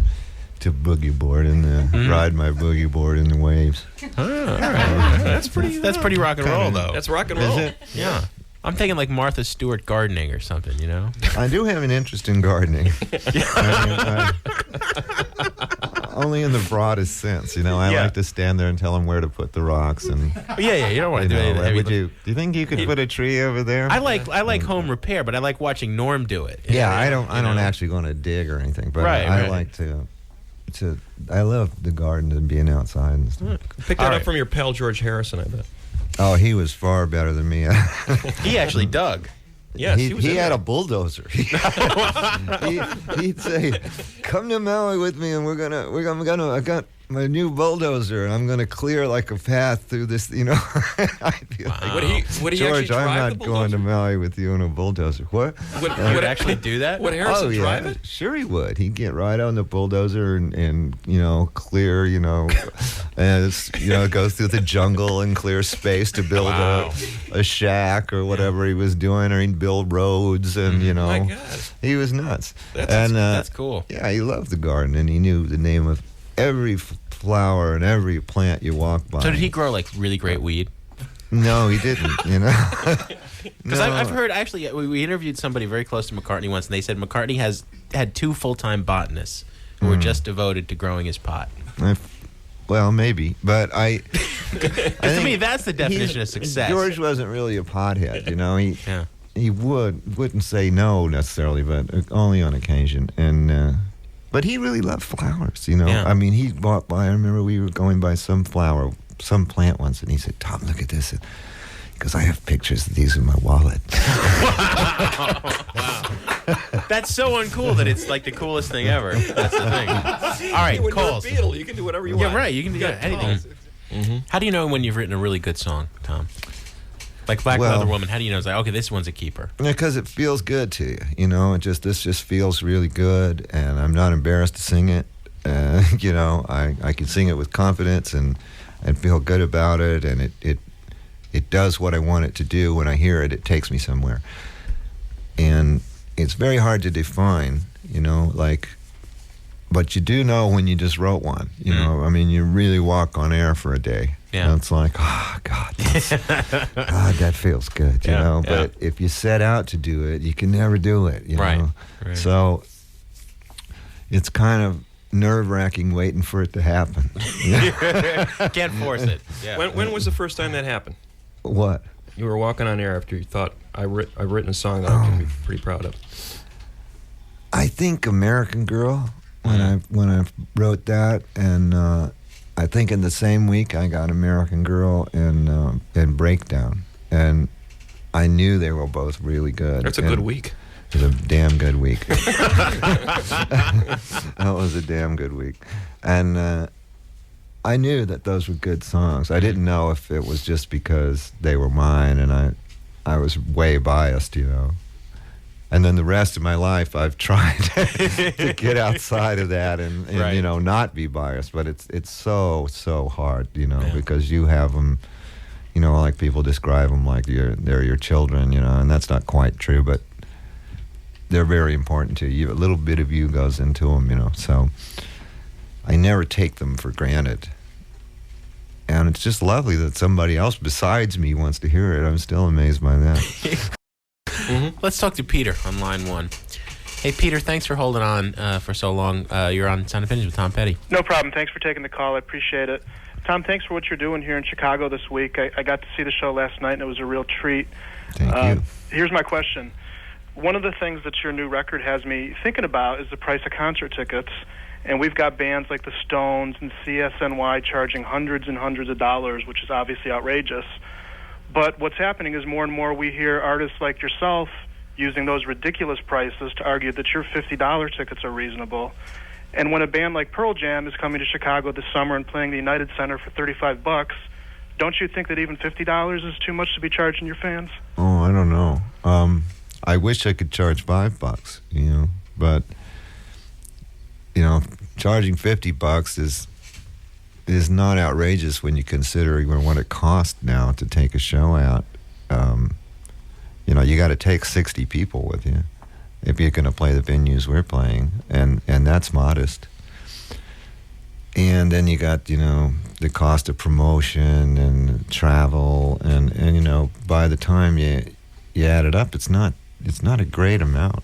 to boogie board and ride my boogie board in the waves. All right. That's pretty rock and roll, though. That's rock and roll. Is it? Yeah. I'm thinking like Martha Stewart gardening or something, you know? I do have an interest in gardening. Only in the broadest sense, you know. I like to stand there and tell them where to put the rocks, and Yeah. You don't want to do anything. do you think you could put a tree over there? I like home repair, but I like watching Norm do it. Yeah, I don't actually want to dig or anything, but I like to. I love the garden and being outside and stuff. Pick that up from your pal George Harrison, I bet. Oh, he was far better than me. He actually dug. Yes, he had a bulldozer. He'd say, "Come to Maui with me, and we're gonna. I got my new bulldozer, and I'm gonna clear like a path through this. You know." I'd be like, Would he George, actually drive I'm the not bulldozer? going to Maui with you in a bulldozer. What? Would actually do that? Would Harrison drive it? Sure he would. He'd get right on the bulldozer and clear, and go through the jungle and clear space to build a shack or whatever he was doing, or he'd build roads and My God. he was nuts. That's cool. Yeah, he loved the garden and he knew the name of every flower and every plant you walk by. So did he grow like really great weed? No, he didn't. Because I've heard, actually, we interviewed somebody very close to McCartney once, and they said McCartney had 2 full-time botanists who were just devoted to growing his pot. Well, maybe, but to me, that's the definition of success. George wasn't really a pothead, He wouldn't say no necessarily, but only on occasion. And but he really loved flowers, Yeah. I mean, he walked by. I remember we were going by some plant once, and he said, "Tom, look at this." Because I have pictures of these in my wallet. Wow. That's so uncool that it's like the coolest thing ever. That's the thing. All right, when calls. you're a Beatle, you can do whatever you want. Yeah, right. You can do anything. Mm-hmm. How do you know when you've written a really good song, Tom? Like Black Leather Woman, how do you know? It's like, okay, this one's a keeper. Because it feels good to you, This just feels really good, and I'm not embarrassed to sing it. I can sing it with confidence and feel good about it, and it does what I want it to do. When I hear it, it takes me somewhere. And it's very hard to define, but you do know when you just wrote one, I mean, you really walk on air for a day. Yeah. And it's like, oh, God, God, that feels good, you know. But if you set out to do it, you can never do it, you know. Right. So it's kind of nerve-wracking waiting for it to happen. Can't force it. Yeah. When was the first time that happened? What? You were walking on air after you thought, I've written a song that I'm going to be pretty proud of. I think American Girl, when I wrote that, and I think in the same week I got American Girl and Breakdown, and I knew they were both really good. That's a good week. It was a damn good week. That was a damn good week. And I knew that those were good songs. I didn't know if it was just because they were mine and I was way biased, And then the rest of my life I've tried to get outside of that and not be biased. But it's so hard, because you have them, like people describe them like they're your children, and that's not quite true, but they're very important to you. A little bit of you goes into them, so I never take them for granted. And it's just lovely that somebody else besides me wants to hear it. I'm still amazed by that. Mm-hmm. Let's talk to Peter on line 1. Hey, Peter, thanks for holding on for so long. You're on Sound Opinions with Tom Petty. No problem. Thanks for taking the call. I appreciate it. Tom, thanks for what you're doing here in Chicago this week. I got to see the show last night, and it was a real treat. Thank you. Here's my question. One of the things that your new record has me thinking about is the price of concert tickets. And we've got bands like the Stones and CSNY charging hundreds and hundreds of dollars, which is obviously outrageous. But what's happening is more and more we hear artists like yourself using those ridiculous prices to argue that your $50 tickets are reasonable. And when a band like Pearl Jam is coming to Chicago this summer and playing the United Center for $35, don't you think that even $50 is too much to be charging your fans? Oh, I don't know. I wish I could charge $5, but charging $50 is not outrageous when you consider what it costs now to take a show out. You got to take 60 people with you if you're going to play the venues we're playing, and that's modest. And then you got, the cost of promotion and travel, and by the time you add it up, it's not a great amount,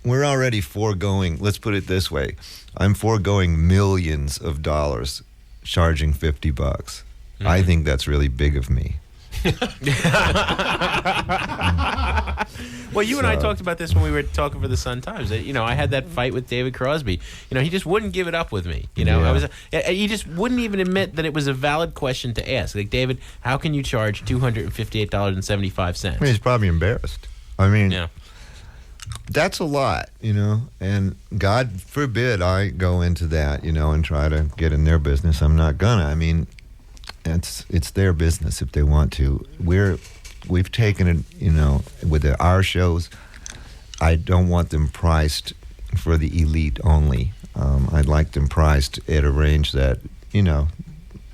We're already foregoing, let's put it this way, I'm foregoing millions of dollars charging $50. Mm-hmm. I think that's really big of me. Well, you and I talked about this when we were talking for the Sun Times. I had that fight with David Crosby. He just wouldn't give it up with me. He just wouldn't even admit that it was a valid question to ask. Like, David, how can you charge $258.75? He's probably embarrassed. That's a lot, and God forbid I go into that, and try to get in their business. I'm not gonna. It's their business if they want to. We've taken it, with our shows. I don't want them priced for the elite only. I'd like them priced at a range that,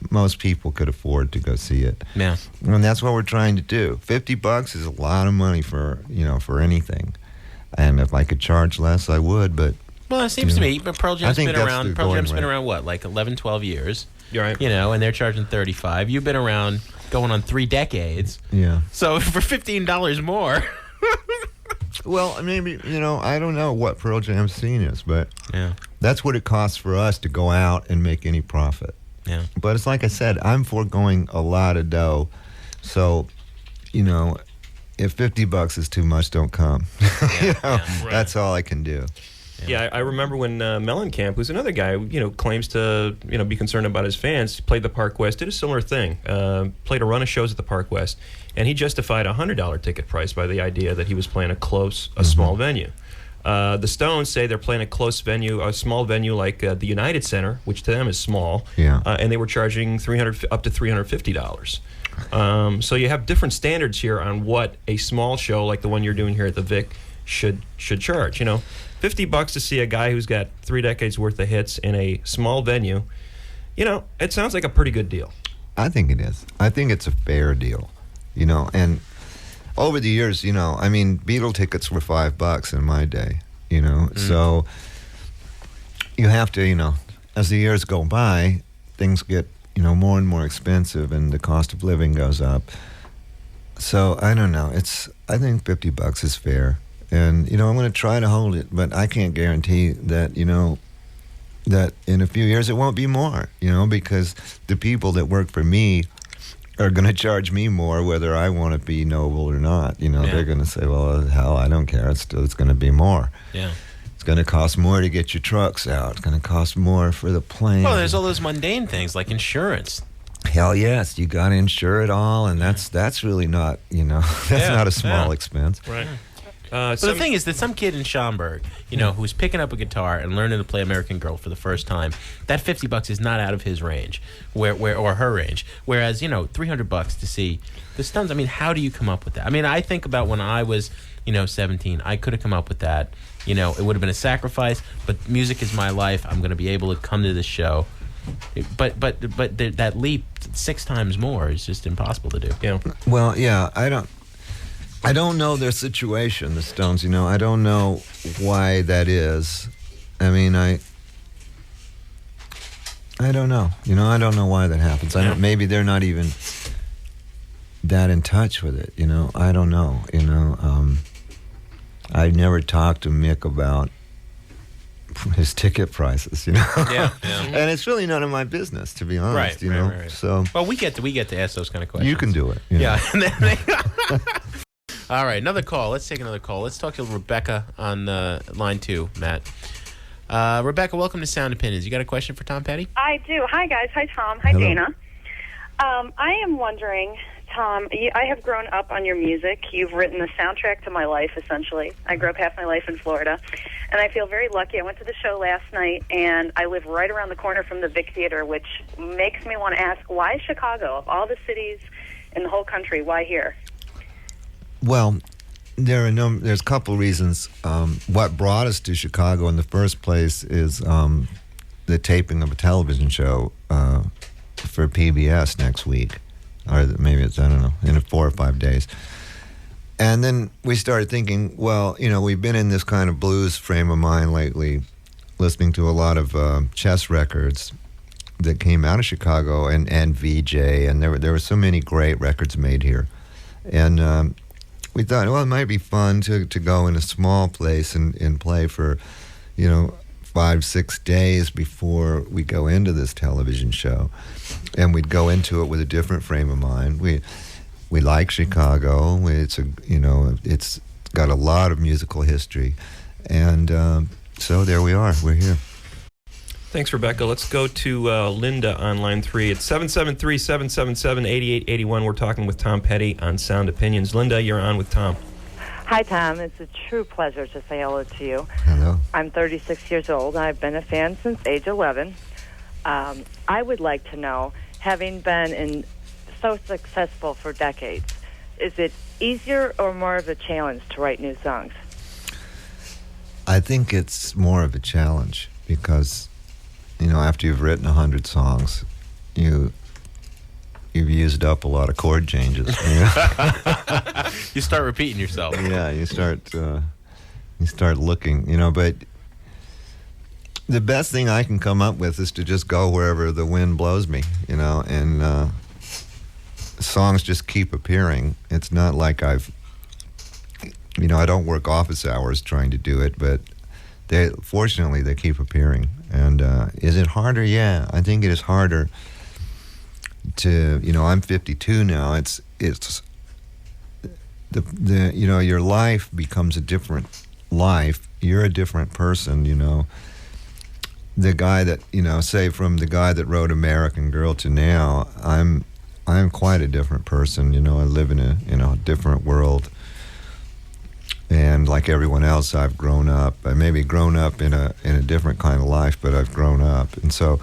most people could afford to go see it. Yeah. And that's what we're trying to do. $50 is a lot of money for anything. And if I could charge less, I would, but... Well, it seems to me, but Pearl Jam's been around, what, like 11, 12 years? You're right. And they're charging $35. You've been around going on 3 decades. Yeah. So for $15 more... Well, maybe, I don't know what Pearl Jam's scene is, but that's what it costs for us to go out and make any profit. Yeah. But it's like I said, I'm foregoing a lot of dough. So, if $50 is too much, don't come. That's all I can do. Yeah, I remember when Mellencamp, who's another guy, claims to, be concerned about his fans, played the Park West, did a similar thing, played a run of shows at the Park West, and he justified a $100 ticket price by the idea that he was playing a small venue. The Stones say they're playing a small venue like the United Center, which to them is small, and they were charging up to $350. So you have different standards here on what a small show like the one you're doing here at the Vic should charge. $50 to see a guy who's got 3 decades worth of hits in a small venue. It sounds like a pretty good deal. I think it is. I think it's a fair deal. And over the years, Beatle tickets were $5 in my day. So you have to, as the years go by, things get more and more expensive, and the cost of living goes up. So I don't know. I think $50 is fair, and I'm going to try to hold it, but I can't guarantee that that in a few years it won't be more. Because the people that work for me are going to charge me more, whether I want to be noble or not. They're going to say, "Well, hell, I don't care. It's going to be more." Yeah. It's going to cost more to get your trucks out. It's going to cost more for the plane. Well, there's all those mundane things like insurance. Hell yes, you got to insure it all, and that's really not, that's not a small expense. Right. But the thing is that some kid in Schaumburg, who's picking up a guitar and learning to play American Girl for the first time, that $50 is not out of his range, or her range. Whereas, $300 to see the Stones. How do you come up with that? I think about when I was, 17. I could have come up with that. It would have been a sacrifice, but music is my life. I'm going to be able to come to this show. But that leap 6 times more is just impossible to do. Yeah. Well, yeah, I don't know their situation, the Stones. I don't know why that is. I don't know. I don't know why that happens. Maybe they're not even that in touch with it. I don't know. I never talked to Mick about his ticket prices, Yeah. And it's really none of my business, to be honest. Right. So, well, we get to ask those kind of questions. You can do it. Yeah. All right, another call. Let's take another call. Let's talk to Rebecca on line 2, Matt. Rebecca, welcome to Sound Opinions. You got a question for Tom Petty? I do. Hi, guys. Hi, Tom. Hi, Hello. Dana. I am wondering, Tom, I have grown up on your music. You've written the soundtrack to my life, essentially. I grew up half my life in Florida, and I feel very lucky. I went to the show last night, and I live right around the corner from the Vic Theatre, which makes me want to ask, why Chicago? Of all the cities in the whole country, why here? Well, there's a couple reasons. What brought us to Chicago in the first place is the taping of a television show for PBS next week. Or maybe it's, I don't know, in 4 or 5 days. And then we started thinking, well, we've been in this kind of blues frame of mind lately. listening to a lot of chess records that came out of Chicago and VJ, and there were so many great records made here. And we thought, well, it might be fun to go in a small place and play for, 5-6 days before we go into this television show. And we'd go into it with a different frame of mind. We like Chicago. It's got a lot of musical history. And so there we are. We're here. Thanks, Rebecca. Let's go to Linda on line 3. It's 773-777-8881. We're talking with Tom Petty on Sound Opinions. Linda, you're on with Tom. Hi, Tom. It's a true pleasure to say hello to you. Hello. I'm 36 years old. I've been a fan since age 11. I would like to know, having been so successful for decades, is it easier or more of a challenge to write new songs? I think it's more of a challenge because, after you've written 100 songs, you've used up a lot of chord changes. You start repeating yourself. Yeah, you start looking, but the best thing I can come up with is to just go wherever the wind blows me, and songs just keep appearing. It's not like I don't work office hours trying to do it, but fortunately they keep appearing. And is it harder? Yeah, I think it is harder to, I'm 52 now. It's your life becomes a different life. You're a different person, The guy that, say from the guy that wrote American Girl to now, I'm quite a different person. I live in a different world. And like everyone else, I've grown up. I maybe grown up in a different kind of life, but I've grown up. And so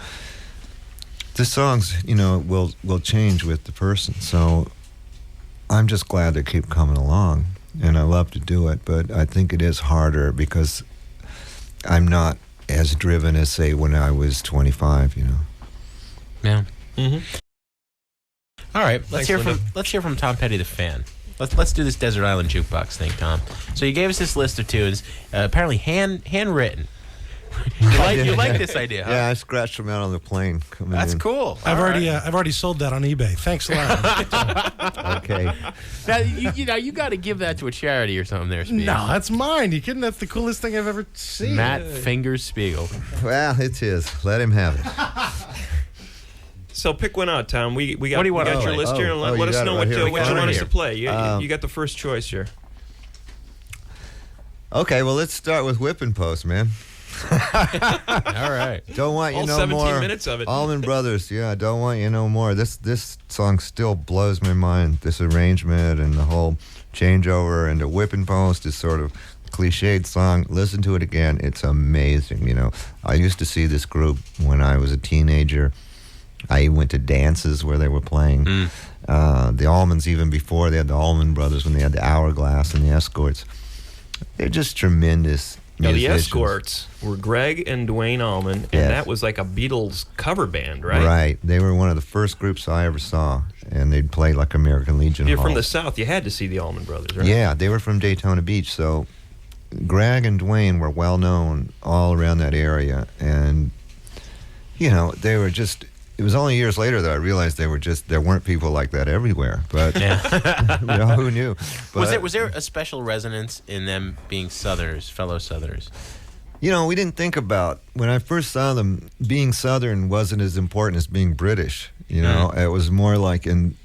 the songs, will change with the person. So I'm just glad they keep coming along, and I love to do it. But I think it is harder because I'm not as driven as, say, when I was 25. Yeah. Mm-hmm. All right. Let's hear Linda. from Tom Petty, the fan. Let's do this Desert Island Jukebox thing, Tom. So you gave us this list of tunes, apparently handwritten. You like this idea, huh? Yeah, I scratched them out on the plane coming That's in. cool. I've already sold that on eBay. Thanks a lot. Okay. Now you got to give that to a charity or something there, Spiegel. No, that's mine. You kidding? That's the coolest thing I've ever seen. Matt Fingers Spiegel. Well, it's his. Let him have it. So pick one out, Tom. We got, What do you want we got to your play? list here, and let you us got know it what right here. you want us to play. You got the first choice here. Okay, well, let's start with Whippin' Post, man. All right. Don't want you All no 17 more. minutes of it. Allman Brothers, yeah. Don't want you no more. This song still blows my mind. This arrangement and the whole changeover, and the Whippin' Post is sort of cliched song. Listen to it again. It's amazing. I used to see this group when I was a teenager. I went to dances where they were playing. The Allmans, even before they had the Allman Brothers, when they had the Hourglass and the Escorts. They're just tremendous Now, the musicians. Escorts were Greg and Dwayne Allman, and Yes. that was like a Beatles cover band, right? Right. They were one of the first groups I ever saw, and they'd play like American Legion If you're Hall. from the South, you had to see the Allman Brothers, right? Yeah, they were from Daytona Beach, so Greg and Dwayne were well known all around that area, and they were just. It was only years later that I realized there weren't people like that everywhere. But who knew? But, Was there a special resonance in them being Southerners, fellow Southerners? we didn't think about when I first saw them. Being Southern wasn't as important as being British. It was more like in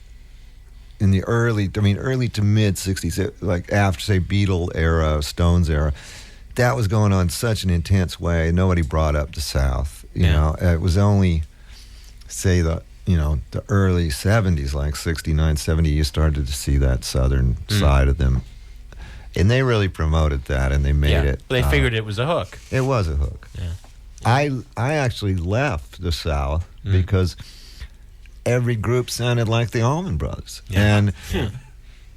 the early to mid '60s, like after say Beatle era, Stones era. That was going on such an intense way. Nobody brought up the South. It was only. Say the early 70s, like 69, 70, you started to see that southern side of them. And they really promoted that, and they made it. They figured it was a hook. It was a hook. Yeah. I actually left the South because every group sounded like the Allman Brothers. Yeah.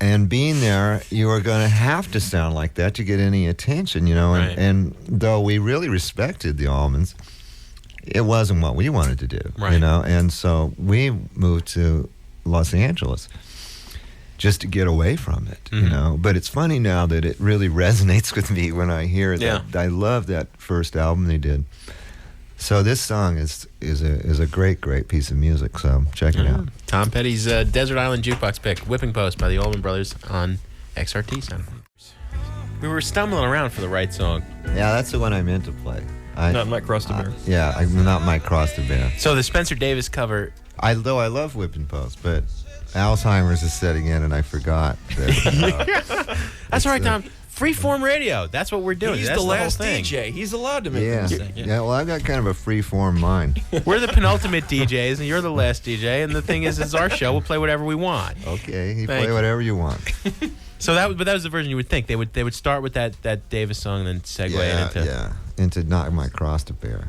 And being there, you were going to have to sound like that to get any attention, Right. And though we really respected the Allmans, it wasn't what we wanted to do, Right. And so we moved to Los Angeles. just to get away from it, you know. But it's funny now that it really resonates with me when I hear it. Yeah. I love that first album they did. So this song is a great piece of music. So check it out. Tom Petty's Desert Island Jukebox pick, Whipping Post by the Allman Brothers on XRT Sound. We were stumbling around for the right song. Yeah, that's the one I meant to play. Not Mike Cross the Bear. Yeah, I'm not Mike Cross the Bear. So the Spencer Davis cover. Though I love Whipping Post, but Alzheimer's is setting in, and I forgot. That, that's all right, Tom. Freeform radio. That's what we're doing. He's That's the whole last thing. DJ. He's allowed to make yeah. music. Yeah, well, I've got kind of a free-form mind. We're the penultimate DJs, and you're the last DJ. And the thing is, it's our show. We'll play whatever we want. Okay, you Thank play you. whatever you want. So that was the version you would think they would start with that Davis song and then segue into Not My Cross to Bear.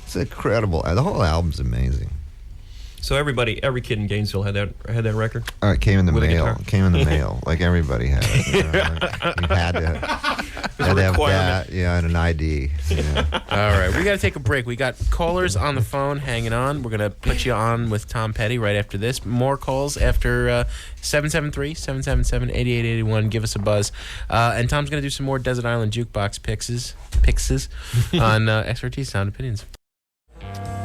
It's incredible. The whole album's amazing. So every kid in Gainesville had that record. It came in the With a mail. guitar. Came in the mail, like everybody had it. You had to have that, and an ID. Yeah. All right, we got to take a break. We got callers on the phone hanging on. We're going to put you on with Tom Petty right after this. More calls after 773-777-8881. Give us a buzz. And Tom's going to do some more Desert Island Jukebox pixes on XRT Sound Opinions.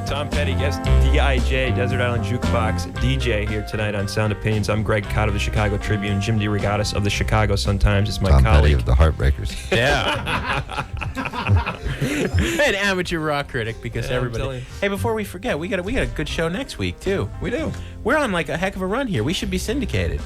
Tom Petty, guest DIJ, Desert Island Jukebox DJ here tonight on Sound Opinions. I'm Greg Cott of the Chicago Tribune. Jim DeRogatis of the Chicago Sun-Times is my Tom Petty colleague. of the Heartbreakers. Yeah. An amateur rock critic, because Yeah, I'm everybody. telling you. Hey, before we forget, we got a good show next week too. We do. We're on like a heck of a run here. We should be syndicated.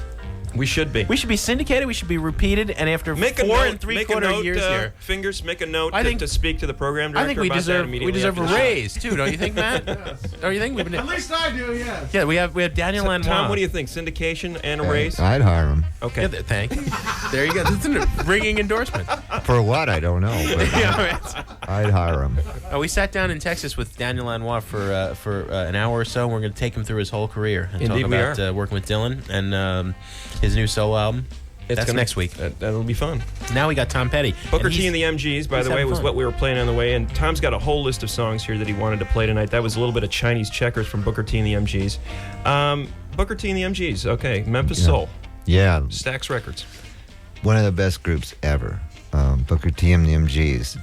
We should be. We should be syndicated. We should be repeated. And after Make a 4 note, and 3/4 years here, Fingers, make a note I think- to speak to the program director I think we about that deserve immediately a after the show. raise too. Don't you think, Matt? Don't you think? At least I do, yes. Yeah, we have Daniel So, Lanois. Tom, what do you think? Syndication and a raise? I'd hire him. Okay. Yeah, thank you. There you go. That's a ringing endorsement. For what? I don't know. But Yeah, right. I'd hire him. We sat down in Texas with Daniel Lanois for an hour or so, and we're going to take him through his whole career and Indeed talk we about working with Dylan and his new solo album. That's next week. That'll be fun. Now we got Tom Petty. Booker T and the MGs, by he's the way, having was fun. what we were playing on the way in. Tom's got a whole list of songs here that he wanted to play tonight. That was a little bit of Chinese checkers from Booker T and the MGs. Booker T and the MGs, okay. Memphis Soul, Yeah, Stax Records. one of the best groups ever. Booker T and the MGs.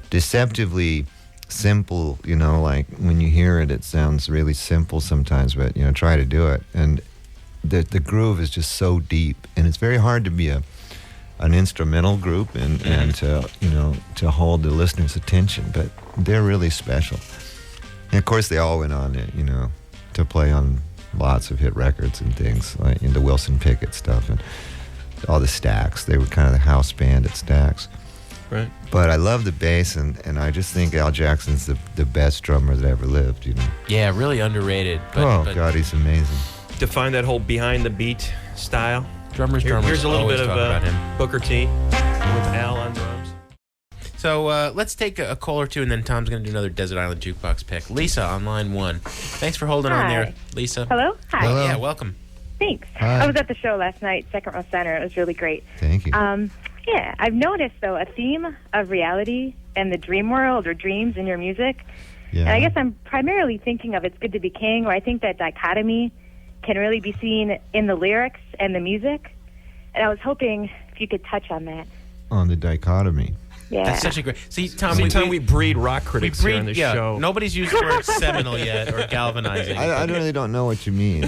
Deceptively simple. Like when you hear it, it sounds really simple sometimes. But try to do it, and the groove is just so deep, and it's very hard to be an instrumental group and to hold the listener's attention. But they're really special. And of course, they all went on to play on lots of hit records and things like the Wilson Pickett stuff and all the Stax. They were kind of the house band at Stax. Right. But I love the bass, and I just think Al Jackson's the best drummer that ever lived. Yeah, really underrated. But God, he's amazing. Define that whole behind the beat style. drummers. Here's a little always bit of talk about him. Booker T with Al on drums. So let's take a call or two, and then Tom's going to do another Desert Island Jukebox pick. Lisa on line 1. Thanks for holding on there, Lisa. Hello? Hi. Hello. Yeah, welcome. Thanks. Hi. I was at the show last night, Second Row Center. It was really great. Thank you. Yeah, I've noticed, though, a theme of reality and the dream world or dreams in your music. Yeah. And I guess I'm primarily thinking of It's Good to Be King, where I think that dichotomy can really be seen in the lyrics and the music. And I was hoping if you could touch on that. On the dichotomy. Yeah. That's such a great... See, Tom, Anytime we breed rock critics here on this yeah, show. Nobody's used the word seminal yet or galvanizing. I really don't know what you mean.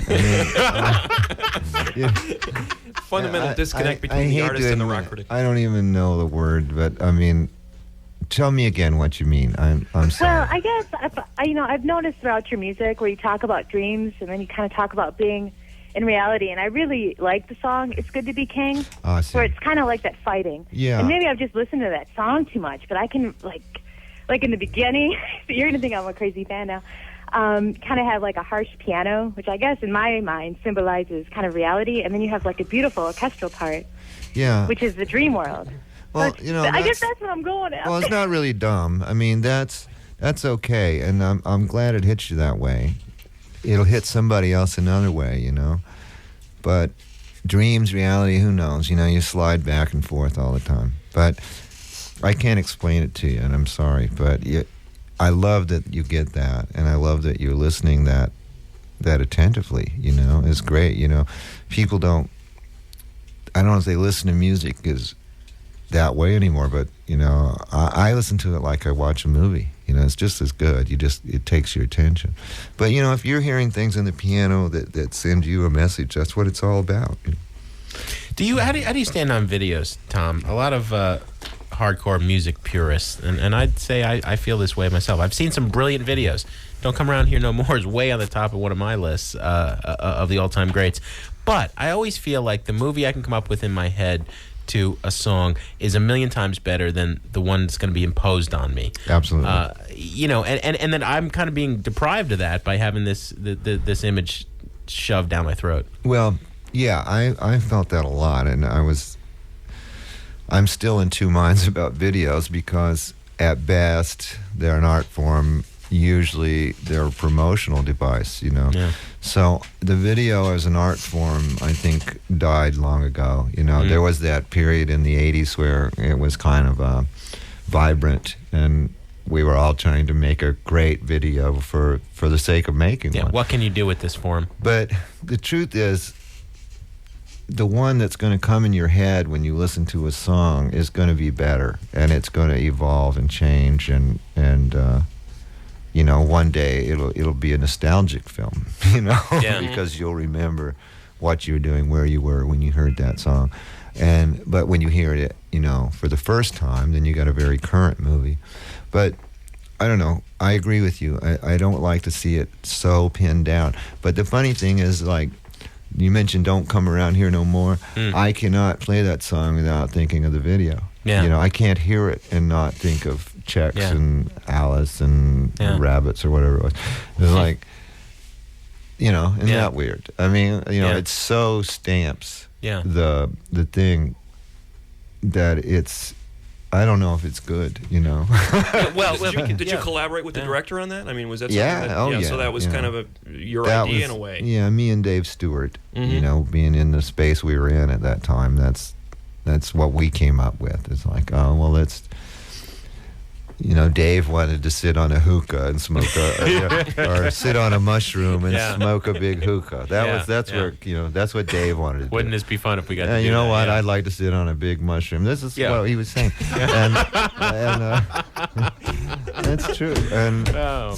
Fundamental disconnect I between the hate artist to and the admit rock critic. I don't even know the word, but tell me again what you mean. I'm sorry. Well, I guess I've noticed throughout your music where you talk about dreams and then you kind of talk about being in reality, and I really like the song "It's Good to Be King," I see. where it's kind of like that fighting. Yeah. And maybe I've just listened to that song too much, but I can like in the beginning. You're gonna think I'm a crazy fan now. Kind of have like a harsh piano, which I guess in my mind symbolizes kind of reality, and then you have like a beautiful orchestral part, Yeah. which is the dream world. Well, But I guess that's what I'm going at. Well, it's not really dumb. That's okay, and I'm glad it hits you that way. It'll hit somebody else another way, But dreams, reality, who knows? You slide back and forth all the time. But I can't explain it to you, and I'm sorry. But I love that you get that, and I love that you're listening that that attentively, is great. People don't. I don't know if they listen to music is that way anymore, but I listen to it like I watch a movie. It's just as good. It takes your attention. But if you're hearing things in the piano that send you a message, that's what it's all about. How do you stand on videos, Tom? A lot of hardcore music purists, and I'd say I feel this way myself. I've seen some brilliant videos. Don't Come Around Here No More is way on the top of one of my lists of the all-time greats. But I always feel like the movie I can come up with in my head to a song is a million times better than the one that's going to be imposed on me. Absolutely. And then I'm kind of being deprived of that by having this image shoved down my throat. Well, yeah, I felt that a lot, and I'm still in two minds about videos because at best they're an art form. Usually they're a promotional device, Yeah. So the video as an art form, I think, died long ago. There was that period in the 80s where it was kind of vibrant, and we were all trying to make a great video for the sake of making one. What can you do with this form? But the truth is, the one that's going to come in your head when you listen to a song is going to be better, and it's going to evolve and change, and one day it'll be a nostalgic film, because you'll remember what you were doing, where you were when you heard that song, but when you hear it, for the first time, then you got a very current movie. But I don't know. I agree with you. I don't like to see it so pinned down. But the funny thing is, like, you mentioned Don't Come Around Here No More. I cannot play that song without thinking of the video. Yeah. I can't hear it and not think of Chex and Alice and Rabbits or whatever it was. It's like, isn't that weird? I mean, it so stamps the thing that it's, I don't know if it's good, Did you collaborate with the director on that? I mean, was that something so that was kind of your idea in a way? Yeah, me and Dave Stewart, being in the space we were in at that time, that's what we came up with. It's like, let's, Dave wanted to sit on a hookah and smoke or sit on a mushroom and smoke a big hookah. That's what Dave wanted to do. Wouldn't this be fun if we got to do you know that? what? I'd like to sit on a big mushroom. This is what he was saying. And that's true. And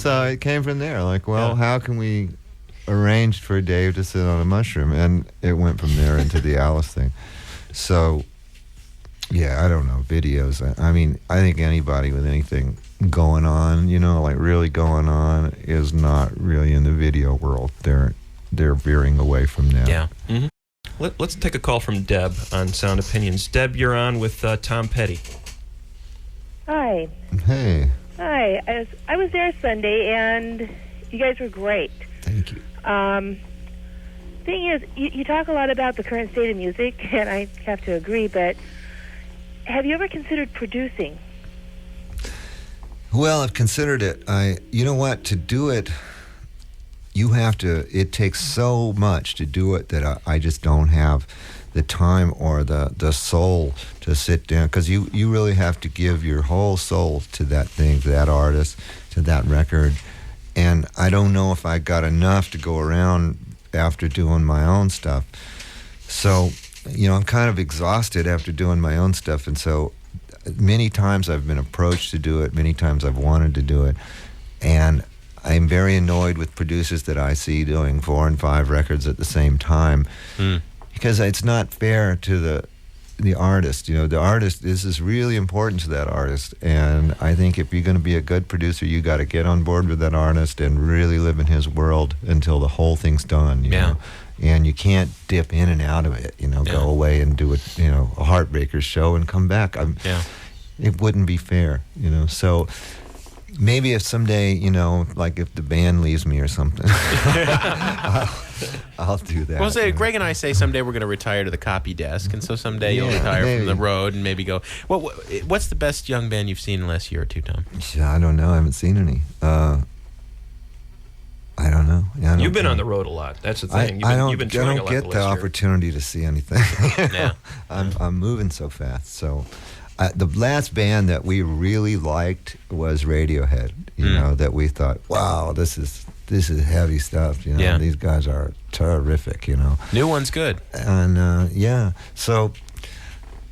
so it came from there. Like, how can we arrange for Dave to sit on a mushroom? And it went from there into the Alice thing. So, I don't know, videos. I mean, I think anybody with anything going on, like really going on, is not really in the video world. They're veering away from that. Yeah. Mm-hmm. Let's take a call from Deb on Sound Opinions. Deb, you're on with Tom Petty. Hi. Hey. Hi. I was there Sunday, and you guys were great. Thank you. Thing is, you talk a lot about the current state of music, and I have to agree, but have you ever considered producing? Well, I've considered it. You know what? To do it, it takes so much to do it that I just don't have the time or the soul to sit down, because you really have to give your whole soul to that thing, to that artist, to that record. And I don't know if I got enough to go around after doing my own stuff. So, I'm kind of exhausted after doing my own stuff. And so many times I've been approached to do it, many times I've wanted to do it. And I'm very annoyed with producers that I see doing 4 and 5 records at the same time, because it's not fair to the artist. The artist, this is really important to that artist. And I think if you're going to be a good producer, you got to get on board with that artist and really live in his world until the whole thing's done. You know? And you can't dip in and out of it, go away and do a Heartbreakers show and come back. It wouldn't be fair, So maybe if someday, like if the band leaves me or something, I'll do that. Well, Greg and I say someday we're going to retire to the copy desk, and so someday you'll retire from the road and maybe go. What's the best young band you've seen in the last year or two, Tom? I don't know. I haven't seen any. I don't know. You've been on the road a lot. That's the thing. You've been touring a lot get the opportunity to see anything. I'm moving so fast. So, the last band that we really liked was Radiohead. That we thought, wow, this is this is heavy stuff. You know, Yeah. these guys are terrific. You know, New one's good. and yeah, so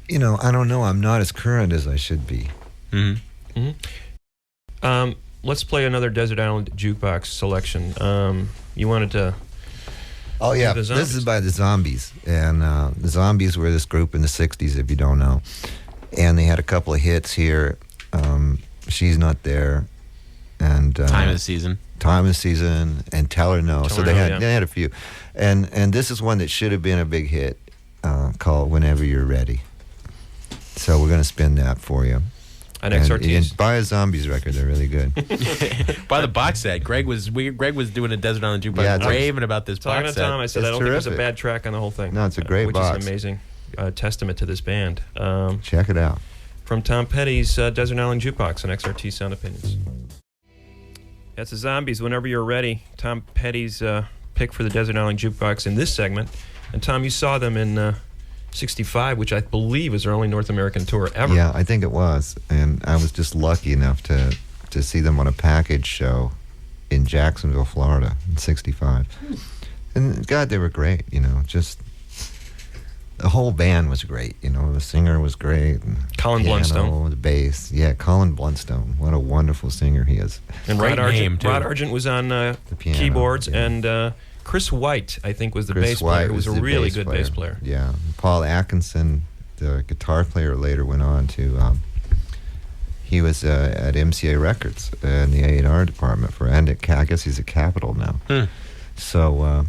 you know, I don't know. I'm not as current as I should be. Let's play another Desert Island Jukebox selection. You wanted to... Oh yeah, The this Zombies. is by the Zombies, and the Zombies were this group in the '60s, if you don't know, and they had a couple of hits here. She's Not There, and Time of the Season. Time of the Season, and Tell Her No. Tell So Her they No, had yeah. they had a few, and this is one that should have been a big hit, called Whenever You're Ready. So we're gonna spin that for you. An And XRT. buy a Zombies record; they're really good. By the box set. Greg was doing a Desert Island Jukebox, Yeah, raving about this Talking box to set. Tom, I said, I It's don't think there's a terrific. bad track on the whole thing. No, it's a great which box. is an amazing testament to this band. Check it out. From Tom Petty's Desert Island Jukebox on XRT Sound Opinions. That's the Zombies. Whenever you're ready, Tom Petty's pick for the Desert Island Jukebox in this segment. And Tom, you saw them in '65, which I believe is their only North American tour ever. Yeah, I think it was, and I was just lucky enough to see them on a package show in Jacksonville, Florida, in '65. And God, they were great. You know, just the whole band was great. You know, the singer was great. And Colin piano, Blunstone. the bass. Yeah, Colin Blunstone. What a wonderful singer he is. And Great Rod name, Argent, too. Rod Argent was on piano, keyboards, yeah. and Chris White, I think, was the Chris bass player, White who was a the really good bass player. Yeah, Paul Atkinson, the guitar player, later went on to. He was at MCA Records in the A&R department I guess he's at Capitol now. So,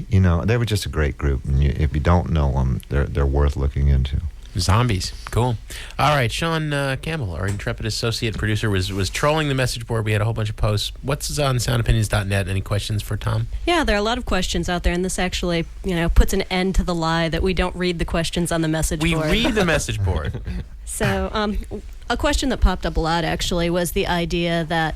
you know, they were just a great group. And if you don't know them, they're worth looking into. Zombies. Cool. All right, Sean Campbell, our intrepid associate producer, was trolling the message board. We had a whole bunch of posts. What's on soundopinions.net? Any questions for Tom? Yeah, there are a lot of questions out there, and this actually, puts an end to the lie that we don't read the questions on the message We board. read the message board. So, a question that popped up a lot, actually, was the idea that,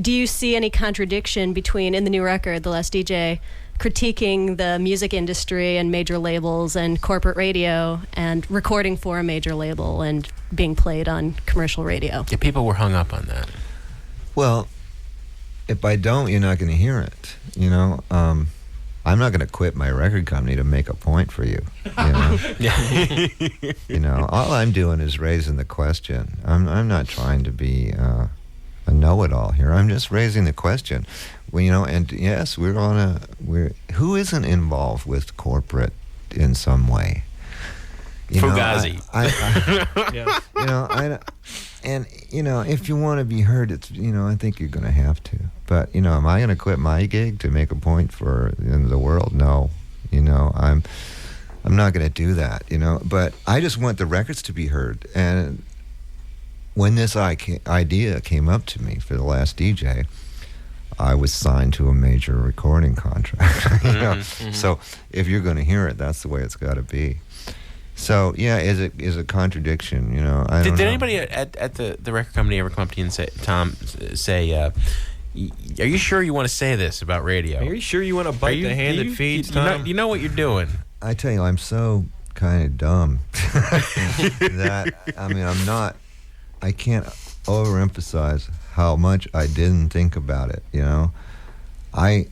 do you see any contradiction between, in the new record, The Last DJ, critiquing the music industry and major labels and corporate radio and recording for a major label and being played on commercial radio? Yeah, people were hung up on that. Well, if I don't, you're not going to hear it. You know, I'm not going to quit my record company to make a point for you. You know, you know, all I'm doing is raising the question. I'm not trying to be a know-it-all here. I'm just raising the question. Well, you know, and yes, who isn't involved with corporate in some way? You know, Fugazi. Yeah. You know, and you know, if you want to be heard, it's, you know, I think you're going to have to. But you know, am I going to quit my gig to make a point for the world? No. You know, I'm not going to do that. You know, but I just want the records to be heard. And when this idea came up to me for The Last DJ, I was signed to a major recording contract. You know? So if you're going to hear it, that's the way it's got to be. So yeah, is a contradiction, you know. I don't Did know. anybody at the record company ever come up to you and say, Tom, are you sure you want to say this about radio? Are you sure you want to bite the hand that feeds, Tom? You know what you're doing. I tell you, I'm so kind of dumb that I can't overemphasize how much I didn't think about it. You know, I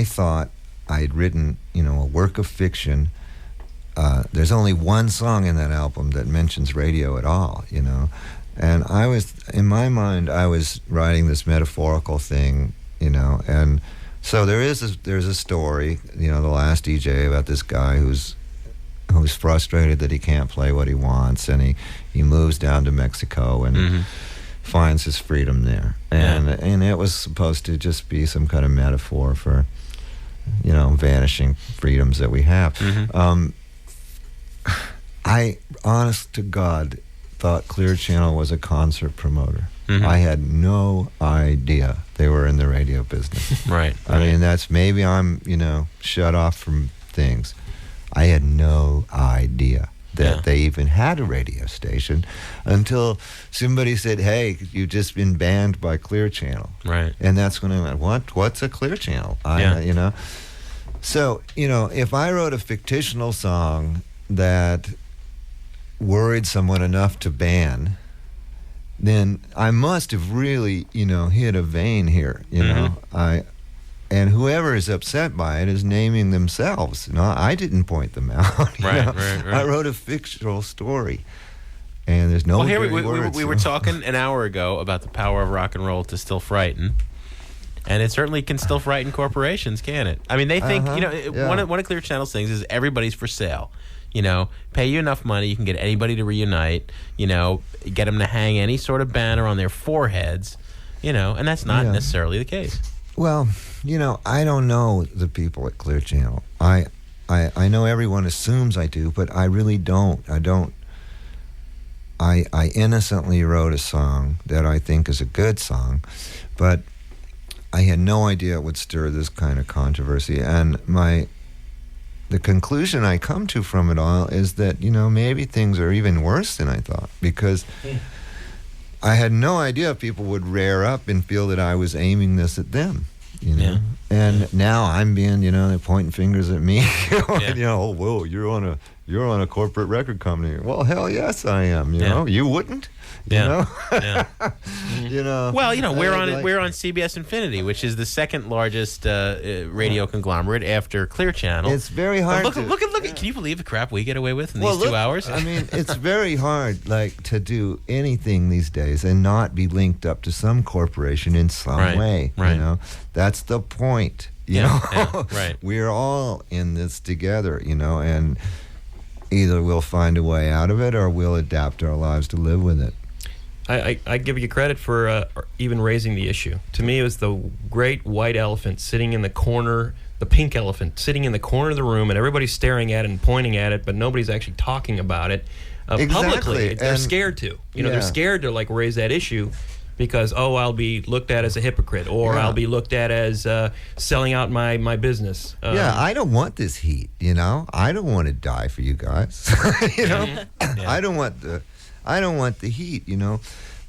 thought I'd written, you know, a work of fiction. There's only one song in that album that mentions radio at all, you know. And in my mind, I was writing this metaphorical thing, you know. And so there's a story, you know, The Last DJ, about this guy who's frustrated that he can't play what he wants, and he moves down to Mexico and finds his freedom there. And it was supposed to just be some kind of metaphor for, you know, vanishing freedoms that we have. I, honest to God, thought Clear Channel was a concert promoter. I had no idea they were in the radio business. Right. I mean, that's, maybe I'm, you know, shut off from things. I had no idea that they even had a radio station until somebody said, hey, you've just been banned by Clear Channel. Right. And that's when I went, what's a Clear Channel? You know. So, you know, if I wrote a fictional song that worried someone enough to ban, then I must have really, you know, hit a vein here, you know. and whoever is upset by it is naming themselves. No, I didn't point them out. Right. I wrote a fictional story, and there's no. Well, here words, we were talking an hour ago about the power of rock and roll to still frighten. And it certainly can still frighten corporations, can it? I mean, they think, one of Clear Channel's things is everybody's for sale. Pay you enough money, you can get anybody to reunite, get them to hang any sort of banner on their foreheads, and that's not necessarily the case. Well, I don't know the people at Clear Channel. I know everyone assumes I do, but I really don't. I innocently wrote a song that I think is a good song, but I had no idea it would stir this kind of controversy. And the conclusion I come to from it all is that, maybe things are even worse than I thought, because I had no idea people would rear up and feel that I was aiming this at them. And now I'm being, they're pointing fingers at me. Oh, whoa, you're on a corporate record company. Well, hell yes, I am. You wouldn't. Well, we're on CBS Infinity, which is the second largest radio conglomerate after Clear Channel. It's very hard. Look at! Can you believe the crap we get away with in these 2 hours? I mean, it's very hard, to do anything these days and not be linked up to some corporation in some way. Right. That's the point. Right. We're all in this together. And either we'll find a way out of it or we'll adapt our lives to live with it. I give you credit for even raising the issue. To me, it was the great white elephant sitting in the corner, the pink elephant sitting in the corner of the room, and everybody's staring at it and pointing at it, but nobody's actually talking about it publicly. They're scared to. They're scared to raise that issue because, I'll be looked at as a hypocrite, or I'll be looked at as selling out my business. I don't want this heat. I don't want to die for you guys. I don't want the heat,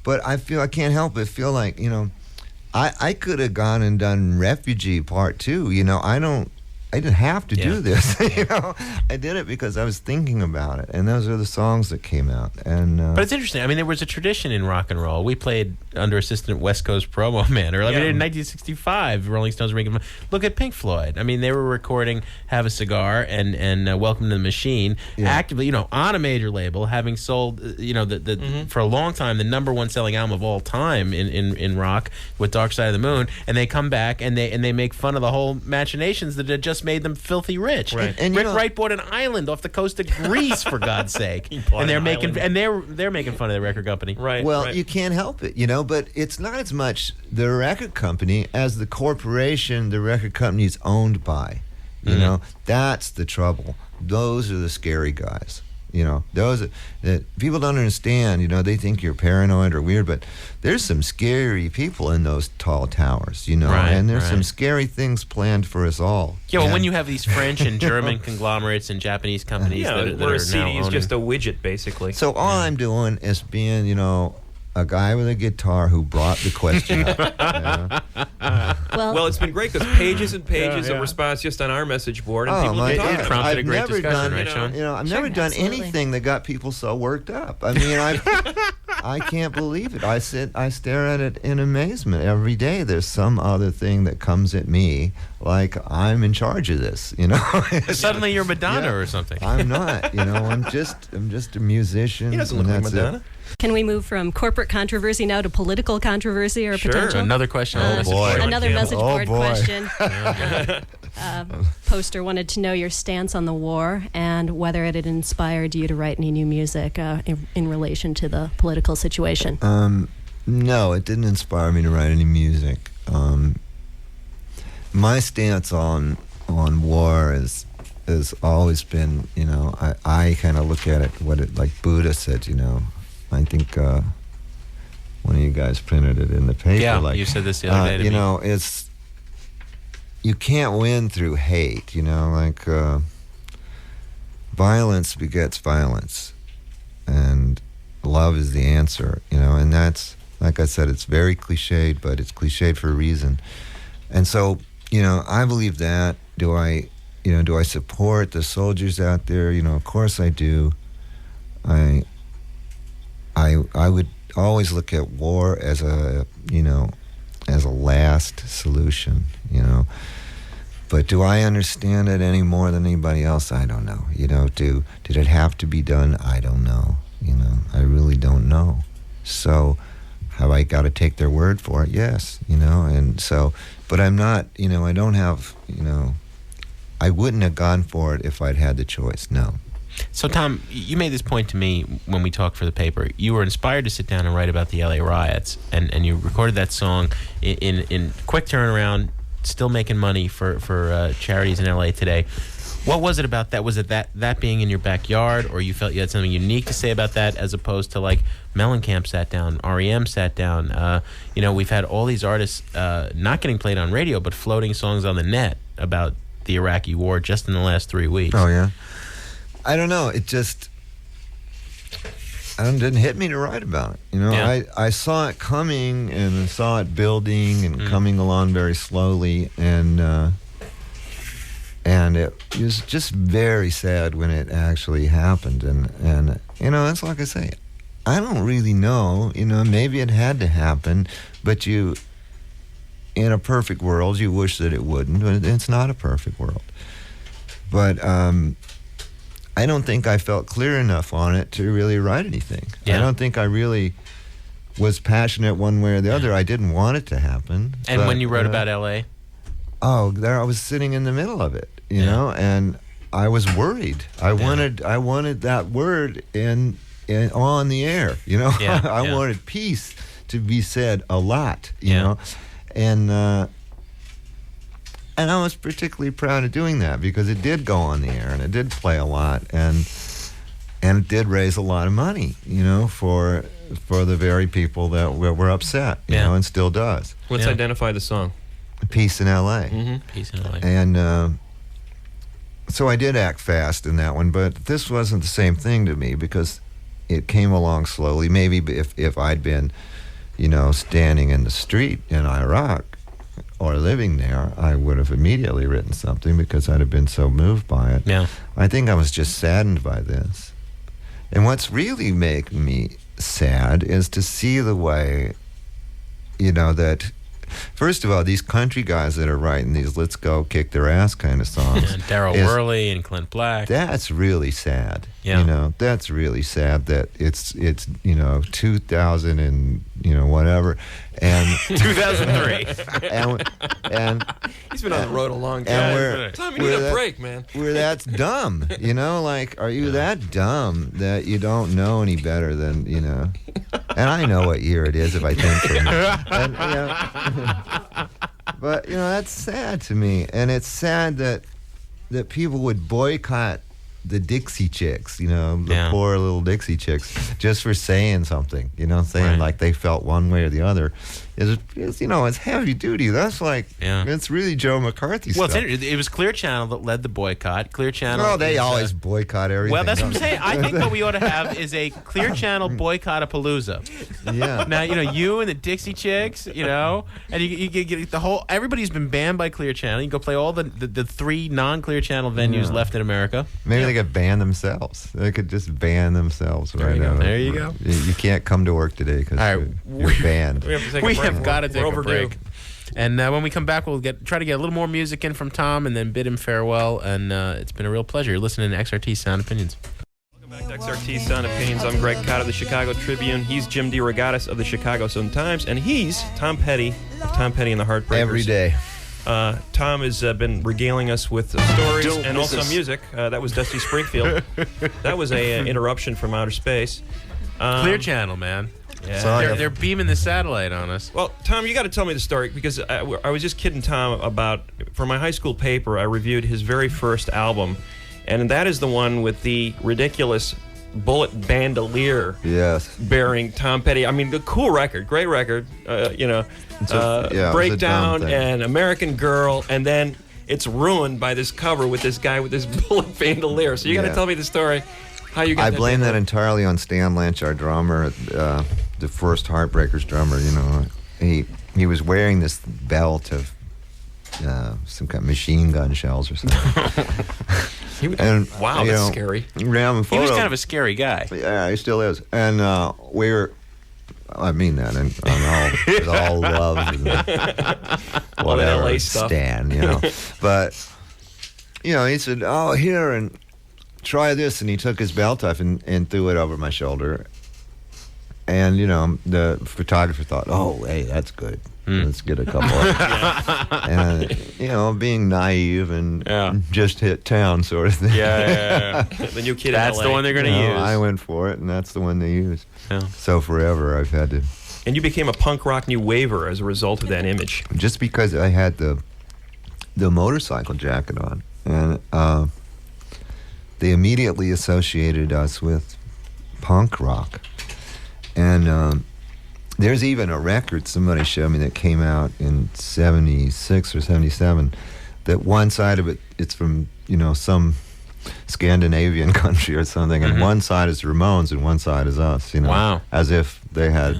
but I can't help but feel like, I could have gone and done Refugee Part 2, I didn't have to do this, I did it because I was thinking about it, and those are the songs that came out. And but it's interesting. I mean, there was a tradition in rock and roll. We played under assistant West Coast promo man. Or in 1965, Rolling Stones were making. Look at Pink Floyd. I mean, they were recording "Have a Cigar" and "Welcome to the Machine" actively, on a major label, having sold, for a long time the #1 selling album of all time in rock with "Dark Side of the Moon," and they come back and they make fun of the whole machinations that had just made them filthy rich. Right. And Rick Wright bought an island off the coast of Greece, for God's sake. And they're making fun of the record company. Right. Well, you can't help it, but it's not as much the record company as the corporation the record company is owned by. That's the trouble. Those are the scary guys. Those that people don't understand. They think you're paranoid or weird, but there's some scary people in those tall towers. And there's some scary things planned for us all. Yeah, well, when you have these French and German conglomerates and Japanese companies that where are a CD now is owning. just a widget, basically. So all I'm doing is being, a guy with a guitar who brought the question up. Well, it's been great because pages and pages of response just on our message board, and people it talking. prompted a great discussion, right, Sean? I've never done anything that got people so worked up. I mean, I can't believe it. I stare at it in amazement every day. There's some other thing that comes at me like I'm in charge of this. Suddenly you're Madonna or something. I'm not. I'm just a musician. He doesn't look like Madonna. Can we move from corporate controversy now to political controversy or Sure. potential? Another question. Another message board boy. question. Poster wanted to know your stance on the war and whether it had inspired you to write any new music in relation to the political situation. No, it didn't inspire me to write any music. My stance on war has always been, I kind of look at it, like Buddha said, I think one of you guys printed it in the paper. Yeah, you said this the other day to me. It's, you can't win through hate, violence begets violence, and love is the answer, and that's, like I said, it's very cliched, but it's cliched for a reason. And so, I believe that. Do I support the soldiers out there? Of course I do. I would always look at war as a as a last solution, But do I understand it any more than anybody else? I don't know. Did it have to be done? I don't know. I really don't know. So have I got to take their word for it? Yes, and so, but I'm not, I don't have, I wouldn't have gone for it if I'd had the choice, no. So, Tom, you made this point to me when we talked for the paper. You were inspired to sit down and write about the LA riots, and you recorded that song in quick turnaround, still making money for charities in LA today. What was it about that? Was it that being in your backyard, or you felt you had something unique to say about that, as opposed to like Mellencamp sat down, REM sat down? We've had all these artists not getting played on radio, but floating songs on the net about the Iraqi war just in the last 3 weeks. Oh, yeah? I don't know. It just didn't hit me to write about it. Yeah. I saw it coming and saw it building and coming along very slowly, and it was just very sad when it actually happened. And it's like I say, I don't really know. Maybe it had to happen, but in a perfect world, you wish that it wouldn't. But it's not a perfect world. But I don't think I felt clear enough on it to really write anything. Yeah. I don't think I really was passionate one way or the other. I didn't want it to happen. And when you wrote about L.A.? Oh, there I was sitting in the middle of it, and I was worried. I wanted that word on the air, I wanted peace to be said a lot, you know, and I was particularly proud of doing that because it did go on the air and it did play a lot and it did raise a lot of money, for the very people that were upset, you know, and still does. Let's identify the song. Peace in L.A. Mm-hmm. Peace in L.A. And so I did act fast in that one, but this wasn't the same thing to me because it came along slowly. Maybe if I'd been, standing in the street in Iraq or living there, I would have immediately written something because I'd have been so moved by it. Yeah. I think I was just saddened by this. And what's really making me sad is to see the way, that, first of all, these country guys that are writing these let's go kick their ass kind of songs. Darryl Worley and Clint Black. That's really sad. Yeah. That's really sad that it's 2000 and, whatever. And 2003. and he's been on the road a long time. And Tom, you need a break, man. Where that's dumb, are you that dumb that you don't know any better than, and I know what year it is if I think for and, but, that's sad to me. And it's sad that people would boycott the Dixie Chicks, the poor little Dixie Chicks, just for saying something, saying like they felt one way or the other. It's heavy duty. That's like, it's really Joe McCarthy stuff. Well, it was Clear Channel that led the boycott. Clear Channel. Oh, they always boycott everything. Well, that's what I'm saying. I think what we ought to have is a Clear Channel boycott-a-palooza. Yeah. Now, you and the Dixie Chicks, and you get the whole. Everybody's been banned by Clear Channel. You can go play all the 3 non-Clear Channel venues left in America. Maybe they could ban themselves. They could just ban themselves right now. There you go. You can't come to work today because you're banned. We have got to take a break. And when we come back, we'll try to get a little more music in from Tom and then bid him farewell. And it's been a real pleasure. You're listening to XRT Sound Opinions. Welcome back to XRT Sound Opinions. I'm Greg Cott of the Chicago Tribune. He's Jim DeRogatis of the Chicago Sun-Times. And he's Tom Petty of Tom Petty and the Heartbreakers. Every day. Tom has been regaling us with stories and also music. That was Dusty Springfield. That was a interruption from outer space. Clear Channel, man. Yeah. They're beaming the satellite on us. Well, Tom, you got to tell me the story because I was just kidding Tom about, for my high school paper, I reviewed his very first album, and that is the one with the ridiculous bullet bandolier bearing Tom Petty. I mean, the cool record, great record, Breakdown and American Girl, and then it's ruined by this cover with this guy with this bullet bandolier. So you got to tell me the story. How you got I blame that entirely on Stan Lynch, our drummer, the first Heartbreakers drummer. He was wearing this belt of some kind of machine gun shells or something. Wow, that's scary. He was kind of a scary guy. Yeah, he still is. And I mean that, and all love and whatever, LA stuff. Stan, But, he said, "Oh, here, and try this," and he took his belt off and threw it over my shoulder. And, the photographer thought, "Oh, hey, that's good. Let's get a couple of And, being naive and just hit town sort of thing. Yeah. The new kid That's in LA. the one they're going to use. I went for it, and that's the one they use. Yeah. So forever I've had to... And you became a punk rock new waver as a result of that image. Just because I had the motorcycle jacket on. And they immediately associated us with punk rock. And there's even a record somebody showed me that came out in 76 or 77, that one side of it, it's from, some Scandinavian country or something, and one side is Ramones and one side is us, Wow. As if they had,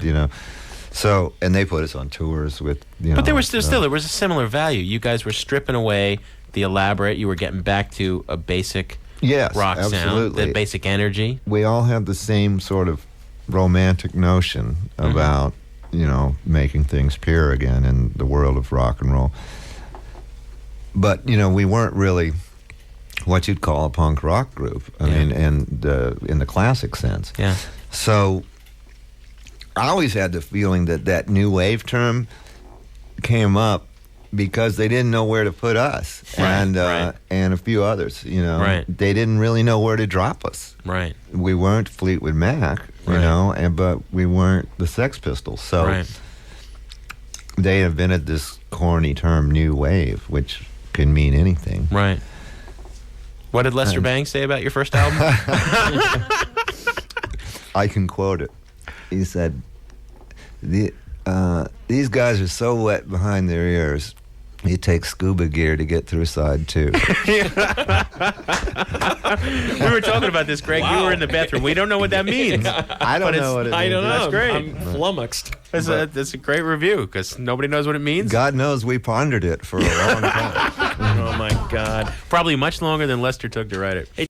So, and they put us on tours with, But there was there was a similar value. You guys were stripping away the elaborate. You were getting back to a basic rock sound, the basic energy. We all had the same sort of romantic notion about, making things pure again in the world of rock and roll. But, we weren't really what you'd call a punk rock group. I mean, in the classic sense. Yeah. So I always had the feeling that new wave term came up because they didn't know where to put us, and a few others. Right. They didn't really know where to drop us. Right. We weren't Fleetwood Mac, but we weren't the Sex Pistols. So they invented this corny term, new wave, which can mean anything. Right. What did Lester Bangs say about your first album? I can quote it. He said, these guys are so wet behind their ears, it takes scuba gear to get through side 2. We were talking about this, Greg. Wow. You were in the bathroom. We don't know what that means. I don't know what it means. I don't know. That's great. I'm flummoxed. That's a great review because nobody knows what it means. God knows we pondered it for a long time. Oh, my God. Probably much longer than Lester took to write it. Hey,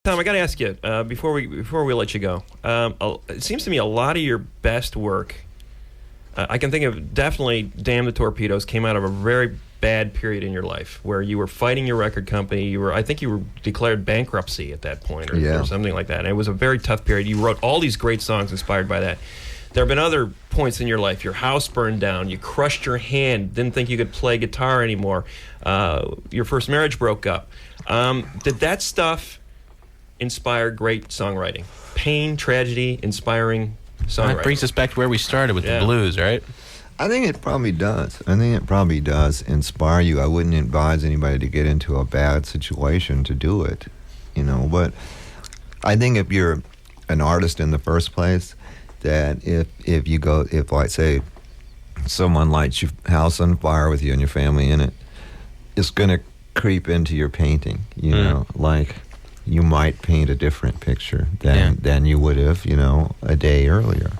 Tom, I got to ask you, before we let you go, it seems to me a lot of your best work, I can think of definitely Damn the Torpedoes came out of a very bad period in your life where you were fighting your record company. I think you were declared bankruptcy at that point or something like that. And it was a very tough period. You wrote all these great songs inspired by that. There have been other points in your life. Your house burned down. You crushed your hand. Didn't think you could play guitar anymore. Your first marriage broke up. Did that stuff inspire great songwriting? Pain, tragedy, inspiring songwriting. That brings us back to where we started with the blues, right? I think it probably does. I think it probably does inspire you. I wouldn't advise anybody to get into a bad situation to do it, But I think if you're an artist in the first place, that if like say someone lights your house on fire with you and your family in it, it's going to creep into your painting, like you might paint a different picture than you would have, a day earlier.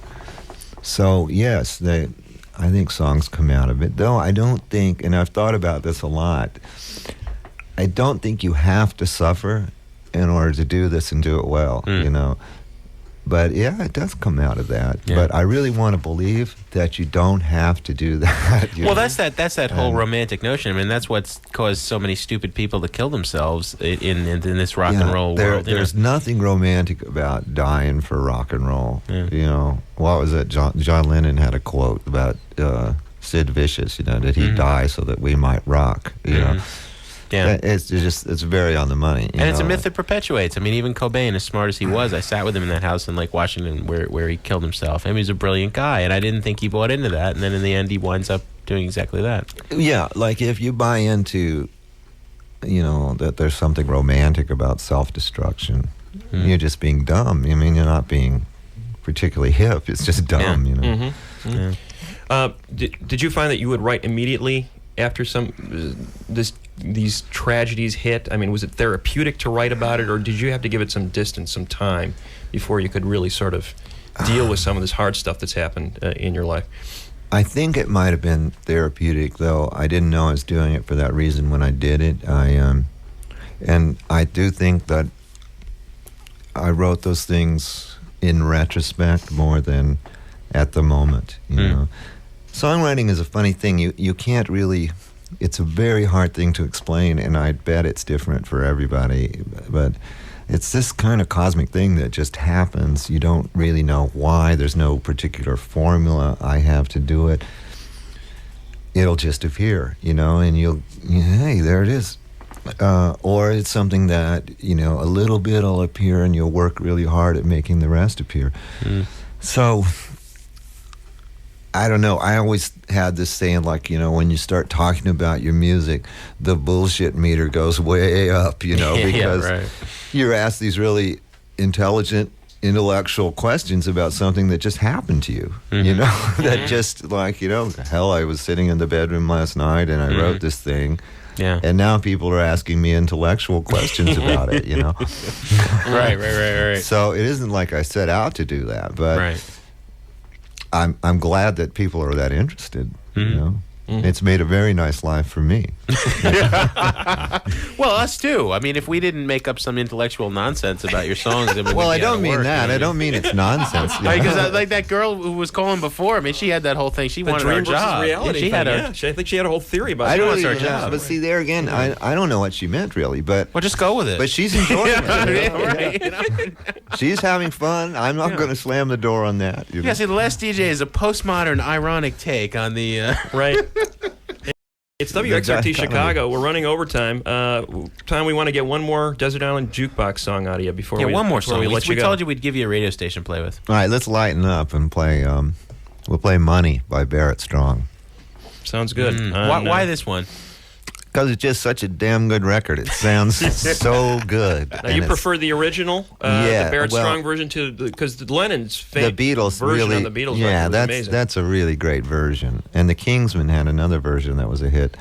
So yes, I think songs come out of it, though I don't think, and I've thought about this a lot, I don't think you have to suffer in order to do this and do it well, But yeah, it does come out of that. Yeah. But I really want to believe that you don't have to do that. Well, that's that whole romantic notion. I mean, that's what's caused so many stupid people to kill themselves in this rock and roll world. There's nothing romantic about dying for rock and roll. Yeah. What was it? John Lennon had a quote about Sid Vicious. Did he die so that we might rock? You know. Yeah. It's very on the money. And it's a myth that perpetuates. I mean, even Cobain, as smart as he was, I sat with him in that house in Lake Washington where he killed himself. I mean, he's a brilliant guy, and I didn't think he bought into that. And then in the end, he winds up doing exactly that. Yeah, like if you buy into, that there's something romantic about self-destruction, you're just being dumb. I mean, you're not being particularly hip. It's just dumb, Did you find that you would write immediately after these tragedies hit? I mean, was it therapeutic to write about it, or did you have to give it some distance, some time, before you could really sort of deal with some of this hard stuff that's happened in your life? I think it might have been therapeutic, though I didn't know I was doing it for that reason when I did it. And I do think that I wrote those things in retrospect more than at the moment. You know, songwriting is a funny thing. You can't really. It's a very hard thing to explain, and I bet it's different for everybody. But it's this kind of cosmic thing that just happens. You don't really know why. There's no particular formula I have to do it. It'll just appear, you know, and hey, there it is. Or it's something that, you know, a little bit will appear and you'll work really hard at making the rest appear. So, I don't know. I always had this saying, like, you know, when you start talking about your music, the bullshit meter goes way up, you know, because you're asked these really intelligent, intellectual questions about something that just happened to you, you know, that just, like, you know, hell, I was sitting in the bedroom last night and I wrote this thing. Yeah. And now people are asking me intellectual questions about it, you know. Right. So it isn't like I set out to do that, but I'm glad that people are that interested, you know. It's made a very nice life for me. Well, us too. I mean, if we didn't make up some intellectual nonsense about your songs, then well, I don't mean that. I don't mean it's nonsense. Because like that girl who was calling before, I mean, she had that whole thing. She wanted her job. Reality she had I think she had a whole theory about her job. But see, there again, I don't know what she meant really. But well, just go with it. But she's enjoying it. You know? She's having fun. I'm not going to slam the door on that. You know? Yeah, see, The Last DJ is a postmodern, ironic take on the It's WXRT Chicago. We're running overtime. Tom, we want to get one more Desert Island Jukebox song out of you before one more song. We told you we'd give you a radio station to play with. All right, let's lighten up and play. We'll play "Money" by Barrett Strong. Sounds good. Why this one? Because it's just such a damn good record. It sounds so good. Now, you prefer the original, the Barrett Strong version, because Lennon's the Beatles version really, on the Beatles record was amazing. That's a really great version. And the Kingsmen had another version that was a hit.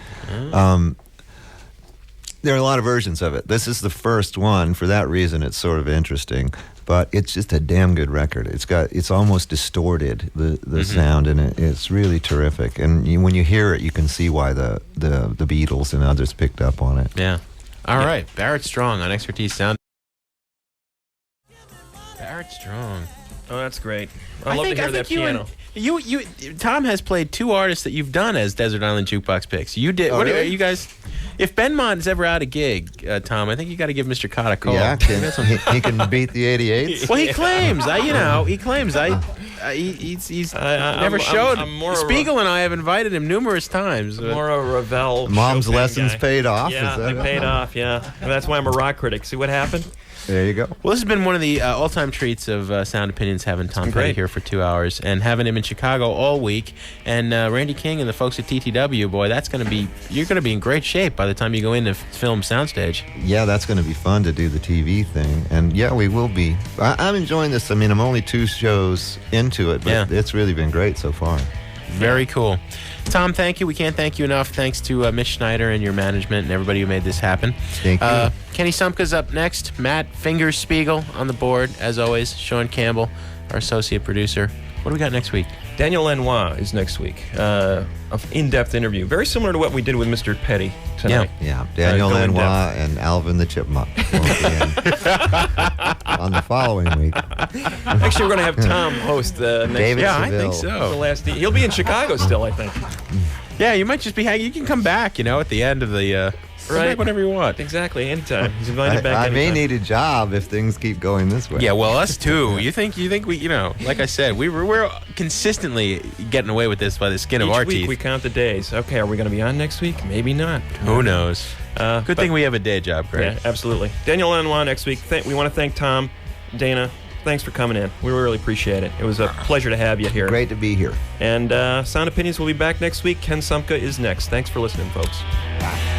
There are a lot of versions of it. This is the first one. For that reason, it's sort of interesting. But it's just a damn good record. It's almost distorted, the sound, and it's really terrific. And when you hear it, you can see why the Beatles and others picked up on it. Yeah. All right. Barrett Strong on XRT Sound. Barrett Strong. Oh, that's great. I love to hear that piano. Tom has played two artists that you've done as Desert Island Jukebox picks. You did. Oh, really? You guys? If Benmont is ever out a gig, Tom, I think you got to give Mr. Cott a call. Yeah, he can beat the 88s. Well, he claims. He's never showed. Spiegel and I have invited him numerous times. More a Ravel. Mom's Chopin lessons guy. paid off. Yeah, they paid off. Yeah, and that's why I'm a rock critic. See what happened? There you go. Well, this has been one of the all-time treats of Sound Opinions, having Tom Petty here for 2 hours and having him in Chicago all week. And Randy King and the folks at TTW, boy, you're going to be in great shape by the time you go in to film Soundstage. Yeah, that's going to be fun to do the TV thing. And yeah, we will be. I'm enjoying this. I mean, I'm only 2 shows into it, but it's really been great so far. Very cool. Tom, thank you. We can't thank you enough. Thanks to Mitch Schneider and your management and everybody who made this happen. Thank you. Kenny Sumpka's up next. Matt Fingerspiegel on the board, as always. Sean Campbell, our associate producer. What do we got next week? Daniel Lanois is next week. An in-depth interview. Very similar to what we did with Mr. Petty tonight. Yeah. Daniel Lanois and Alvin the Chipmunk will be in on the following week. Actually, we're going to have Tom host next David week. I think so. He'll be in Chicago still, I think. Yeah, you might just be hanging. You can come back, at the end of the... Right. Whenever you want. Exactly, anytime. He's invited back. I anytime. may need a job if things keep going this way. Yeah, well, us too. You think we, like I said, we're consistently getting away with this by the skin of our teeth. Each week we count the days. Okay, are we going to be on next week? Maybe not. Who knows? Good thing we have a day job, Greg. Yeah, absolutely. Daniel Lanois next week. We want to thank Tom, Dana. Thanks for coming in. We really appreciate it. It was a pleasure to have you here. Great to be here. And Sound Opinions will be back next week. Ken Sumpka is next. Thanks for listening, folks. Bye.